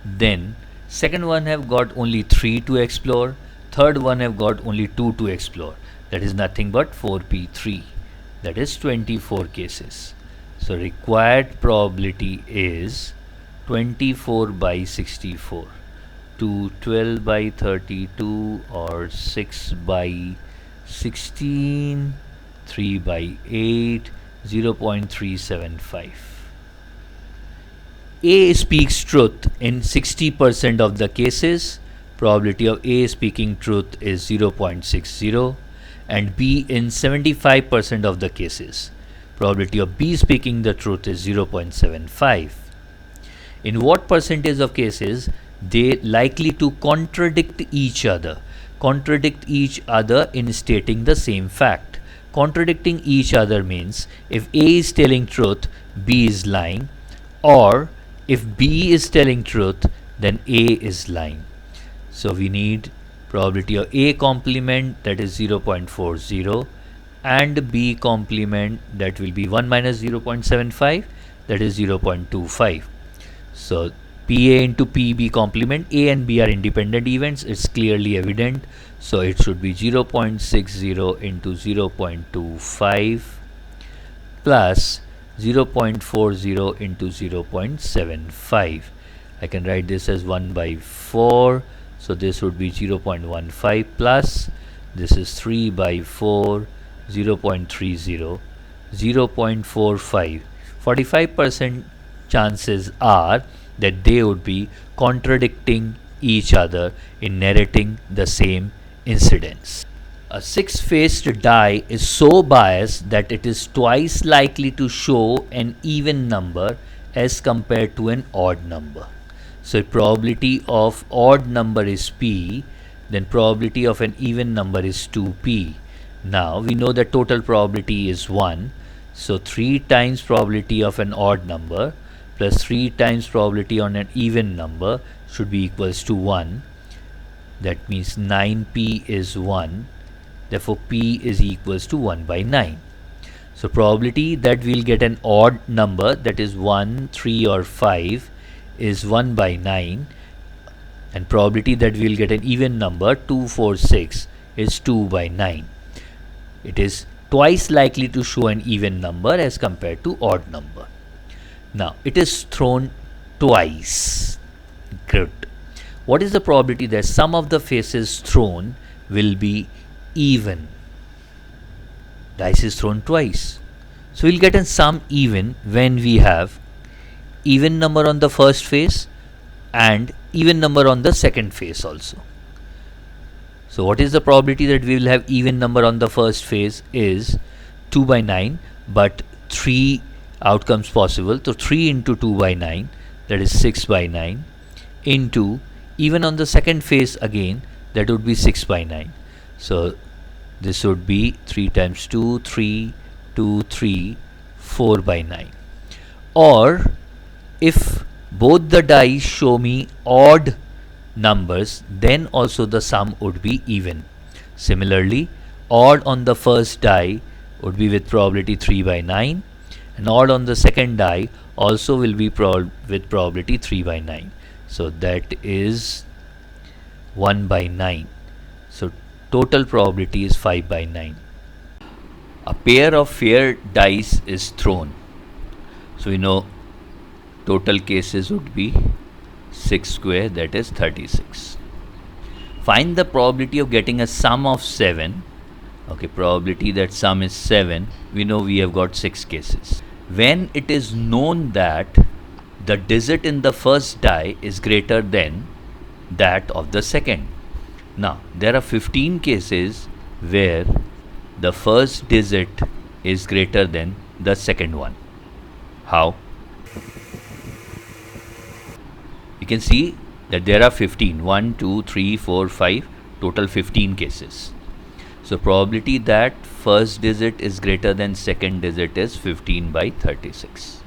then second one have got only 3 to explore, third one have got only 2 to explore. That is nothing but 4p3, that is 24 cases. So required probability is 24 by 64, 12 by 32, or 6 by 16, 3 by 8, 0.375. A speaks truth in 60% of the cases. Probability of A speaking truth is 0.60, and B in 75% of the cases. Probability of B speaking the truth is 0.75. In what percentage of cases they likely to contradict each other? Contradict each other in stating the same fact. Contradicting each other means if A is telling truth, B is lying, or if B is telling truth, then A is lying. So we need probability of A complement, that is 0.40, and B complement, that will be 1 minus 0.75, that is 0.25. So PA into PB complement, A and B are independent events, it's clearly evident. So it should be 0.60 into 0.25 plus 0.40 into 0.75. I can write this as 1 by 4. So this would be 0.15 plus, this is 3 by 4, 0.30, 0.45. 45% chances are that they would be contradicting each other in narrating the same incidents. A 6-faced die is so biased that it is twice likely to show an even number as compared to an odd number. So probability of odd number is P, then probability of an even number is 2P. Now we know that total probability is 1. So 3 times probability of an odd number plus 3 times probability on an even number should be equals to 1. That means 9P is 1. Therefore P is equals to 1 by 9. So probability that we'll get an odd number, that is 1, 3 or 5, is 1 by 9, and probability that we'll get an even number 2, 4, 6 is 2 by 9. It is twice likely to show an even number as compared to odd number. Now it is thrown twice. Good. What is the probability that some of the faces thrown will be even? Dice is thrown twice, so we'll get a sum even when we have even number on the first face and even number on the second face also. So what is the probability that we will have even number on the first phase is 2 by 9, but 3 outcomes possible. So 3 into 2 by 9, that is 6 by 9, into even on the second phase again, that would be 6 by 9. So this would be 3 times 2, 3, 2, 3, 4 by 9. Or if both the dice show me odd numbers, then also the sum would be even. Similarly, odd on the first die would be with probability 3 by 9, and odd on the second die also will be with probability 3 by 9. So that is 1 by 9. So total probability is 5 by 9. A pair of fair dice is thrown. So we know total cases would be 6 square, that is 36. Find the probability of getting a sum of 7. Okay, probability that sum is 7. We know we have got 6 cases. When it is known that the digit in the first die is greater than that of the second. Now, there are 15 cases where the first digit is greater than the second one. How? You can see that there are 15. 1, 2, 3, 4, 5, total 15 cases. So probability that first digit is greater than second digit is 15 by 36.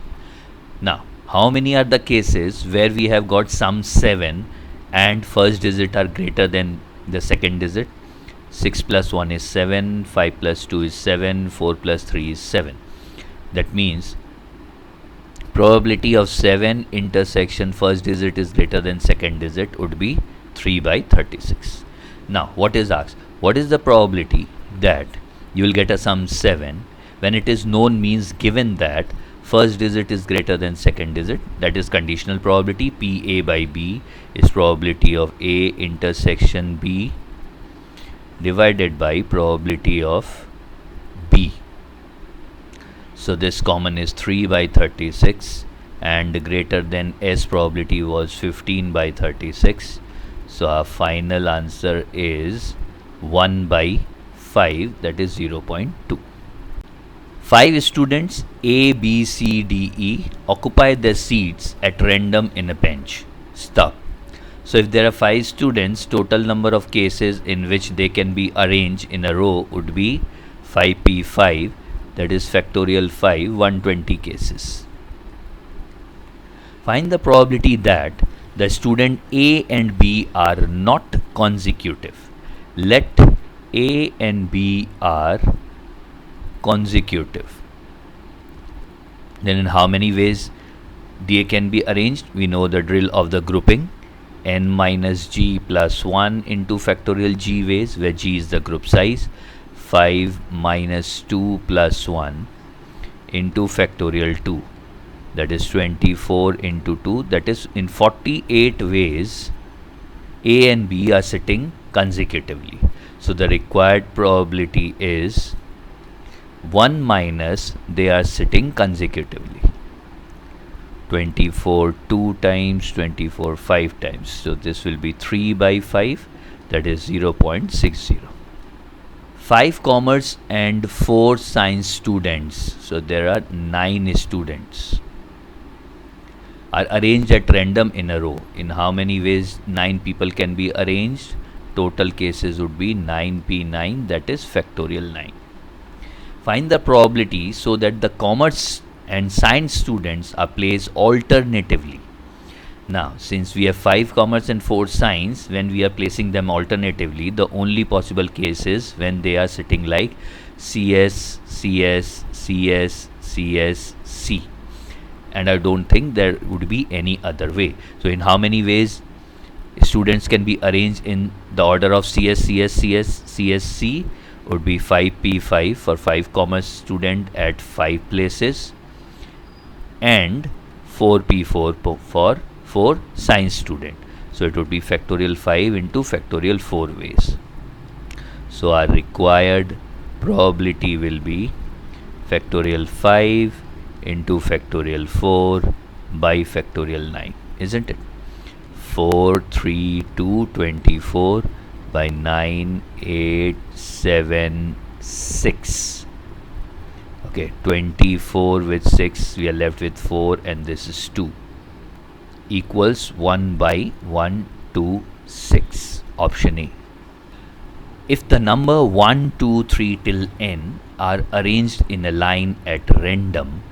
Now, how many are the cases where we have got sum 7 and first digit are greater than the second digit? 6 plus 1 is 7, 5 plus 2 is 7, 4 plus 3 is 7. That means probability of 7 intersection first digit is greater than second digit would be 3 by 36. Now, what is asked? What is the probability that you will get a sum 7 when it is known, means given that first digit is greater than second digit? That is conditional probability. PA by B is probability of A intersection B divided by probability of B. So this common is 3 by 36, and greater than S probability was 15 by 36. So our final answer is 1 by 5, that is 0.2. 5 students A, B, C, D, E occupy their seats at random in a bench. Stop. So if there are 5 students, total number of cases in which they can be arranged in a row would be 5p5, that is factorial 5, 120 cases. Find the probability that the student A and B are not consecutive. Let A and B are consecutive. Then in how many ways they can be arranged? We know the drill of the grouping. N minus G plus 1 into factorial G ways, where G is the group size. 5 minus 2 plus 1 into factorial 2, that is 24 into 2, that is in 48 ways A and B are sitting consecutively. So the required probability is 1 minus they are sitting consecutively. 24 2 times, 24 5 times. So this will be 3 by 5, that is 0.60. 5 commerce and 4 science students, so there are 9 students, are arranged at random in a row. In how many ways 9 people can be arranged? Total cases would be 9p9, that is factorial 9. Find the probability so that the commerce and science students are placed alternatively. Now, since we have 5 commerce and 4 science, when we are placing them alternatively, the only possible case is when they are sitting like CS, CS, CS, CS, C. And I don't think there would be any other way. So in how many ways students can be arranged in the order of CS, CS, CS, CSC? Would be 5p5 for 5 commerce student at 5 places, and 4p4 for 4 science student. So it would be factorial 5 into factorial 4 ways. So our required probability will be factorial 5 into factorial 4 by factorial 9, isn't it? 4, 3, 2, 24 by 9, 8, 7, 6. Okay, 24 with 6, we are left with 4, and this is 2, equals 1 by 1, 2, 6. Option A. If the number 1, 2, 3 till n are arranged in a line at random,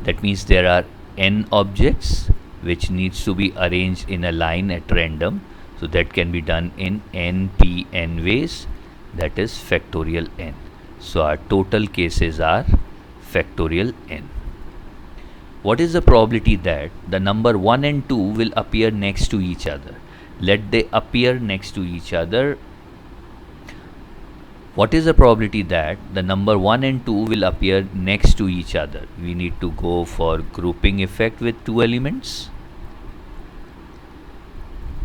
that means there are n objects which needs to be arranged in a line at random, so that can be done in n ways, that is factorial n. So our total cases are factorial n. What is the probability that the number 1 and 2 will appear next to each other? Let they appear next to each other. What is the probability that the number 1 and 2 will appear next to each other? We need to go for grouping effect with two elements,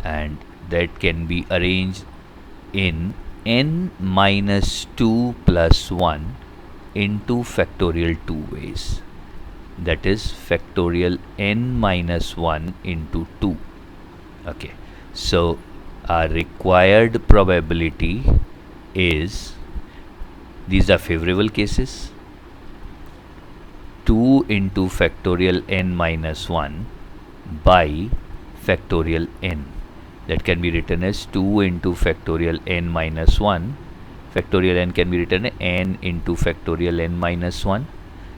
and that can be arranged in n minus 2 plus 1 into factorial 2 ways. That is factorial n minus 1 into 2. Okay, so our required probability is, these are favorable cases, 2 into factorial n minus 1 by factorial n. That can be written as 2 into factorial n minus 1. Factorial n can be written as n into factorial n minus 1.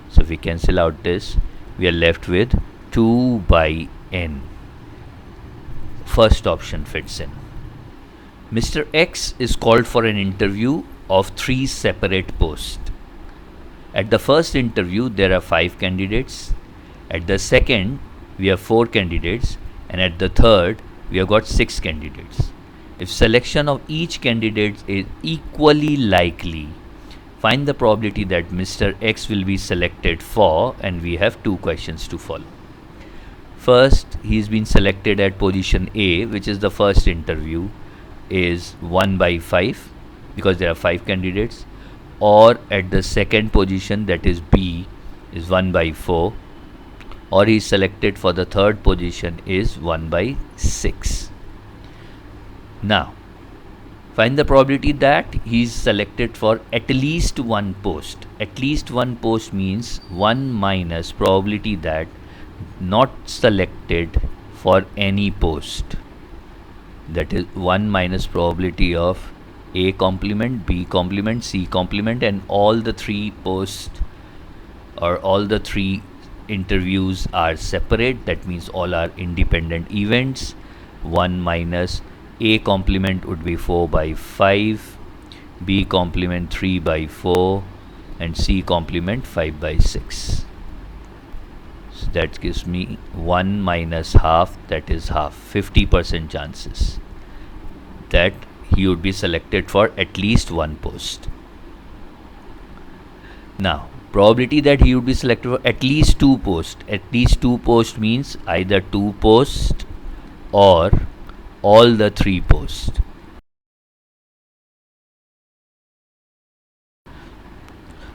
So if we cancel out this, we are left with 2 by n. First option fits in. Mr. X is called for an interview of 3 separate posts. At the first interview, there are 5 candidates. At the second, we have 4 candidates. And at the third, we have got 6 candidates. If selection of each candidate is equally likely, find the probability that Mr. X will be selected for, and we have 2 questions to follow. First, he's been selected at position A, which is the first interview, is 1 by 5, because there are 5 candidates, or at the second position, that is B, is 1 by 4, or he is selected for the third position is 1 by 6. Now, find the probability that he is selected for at least one post. At least one post means 1 minus probability that not selected for any post. That is 1 minus probability of A complement, B complement, C complement, and all the 3 posts or all the 3 interviews are separate. That means all are independent events. 1 minus A complement would be 4 by 5, B complement 3 by 4, and C complement 5 by 6. So that gives me 1 minus half, that is half, 50% chances that he would be selected for at least one post. Now, probability that he would be selected for at least 2 posts. At least 2 posts means either 2 posts or all the 3 posts.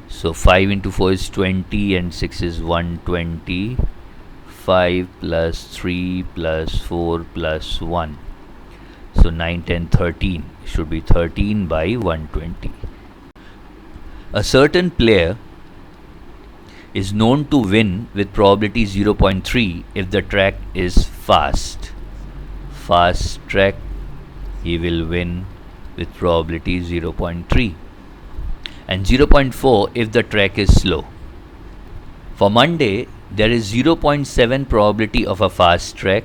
So 5 into 4 is 20 and 6 is 120. 5 plus 3 plus 4 plus 1. So 9, 10, 13 should be 13 by 120. A certain player is known to win with probability 0.3 if the track is fast. Fast track, he will win with probability 0.3, and 0.4 if the track is slow. For Monday, there is 0.7 probability of a fast track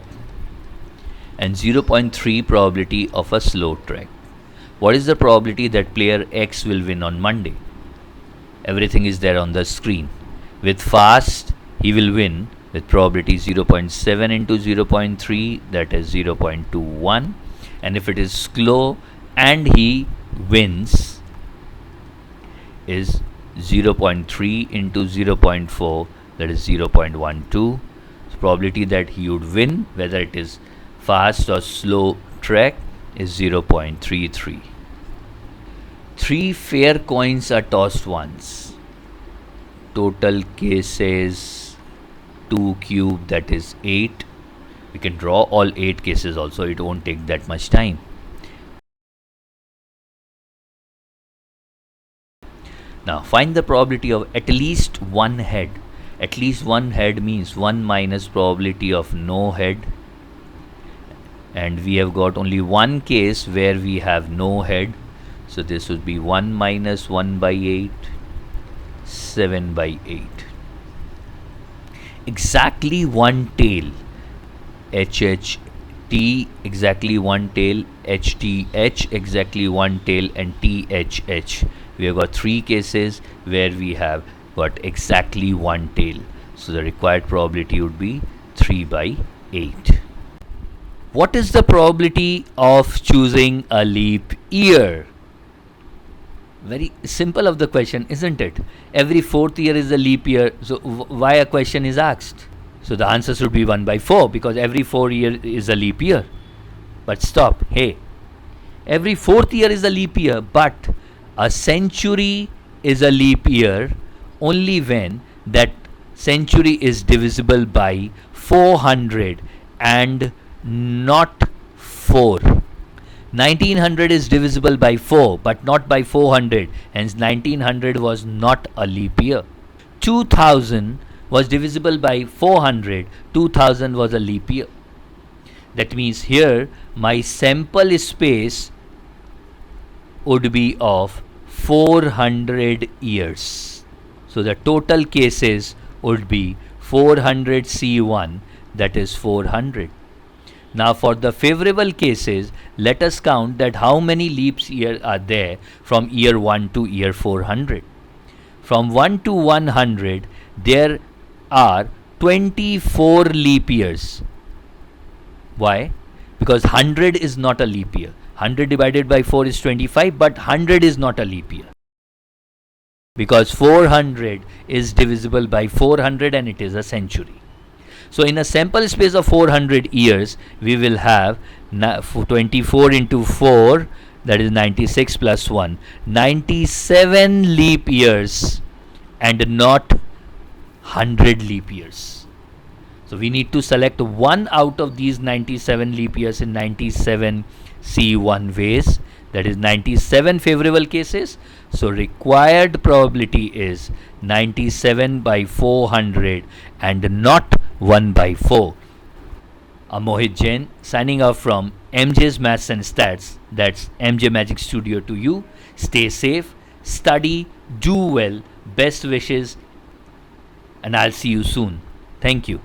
and 0.3 probability of a slow track. What is the probability that player X will win on Monday? Everything is there on the screen. With fast, he will win with probability 0.7 into 0.3, that is 0.21. And if it is slow and he wins, is 0.3 into 0.4, that is 0.12. So probability that he would win, whether it is fast or slow track, is 0.33. 3 fair coins are tossed once. Total cases 2 cube, that is 8. We can draw all 8 cases also, it won't take that much time. Now find the probability of at least one head. At least one head means 1 minus probability of no head. And we have got only one case where we have no head. So this would be 1 minus 1 by 8, 7 by 8. Exactly one tail, HHT, exactly one tail, HTH, exactly one tail, and THH. We have got 3 cases where we have got exactly one tail. So the required probability would be 3 by 8. What is the probability of choosing a leap year? Very simple of the question, isn't it? Every 4th year is a leap year, so why a question is asked? So the answer should be 1 by 4, because every 4 year is a leap year. But stop, hey, every 4th year is a leap year, but a century is a leap year only when that century is divisible by 400 and not 4. 1900 is divisible by 4 but not by 400, hence 1900 was not a leap year. 2000 was divisible by 400, 2000 was a leap year. That means here my sample space would be of 400 years. So the total cases would be 400 C1, that is 400. Now for the favorable cases, let us count that how many leaps year are there from year 1 to year 400. From 1 to 100, there are 24 leap years. Why? Because 100 is not a leap year. 100 divided by 4 is 25, but 100 is not a leap year. Because 400 is divisible by 400 and it is a century. So in a sample space of 400 years, we will have 24 into 4, that is 96 plus 1, 97 leap years and not 100 leap years. So we need to select one out of these 97 leap years in 97 C1 ways, that is 97 favorable cases. So required probability is 97 by 400 and not 1 by 4. I'm Mohit Jain signing off from MJ's Maths and Stats. That's MJ Magic Studio to you. Stay safe, study, do well, best wishes, and I'll see you soon. Thank you.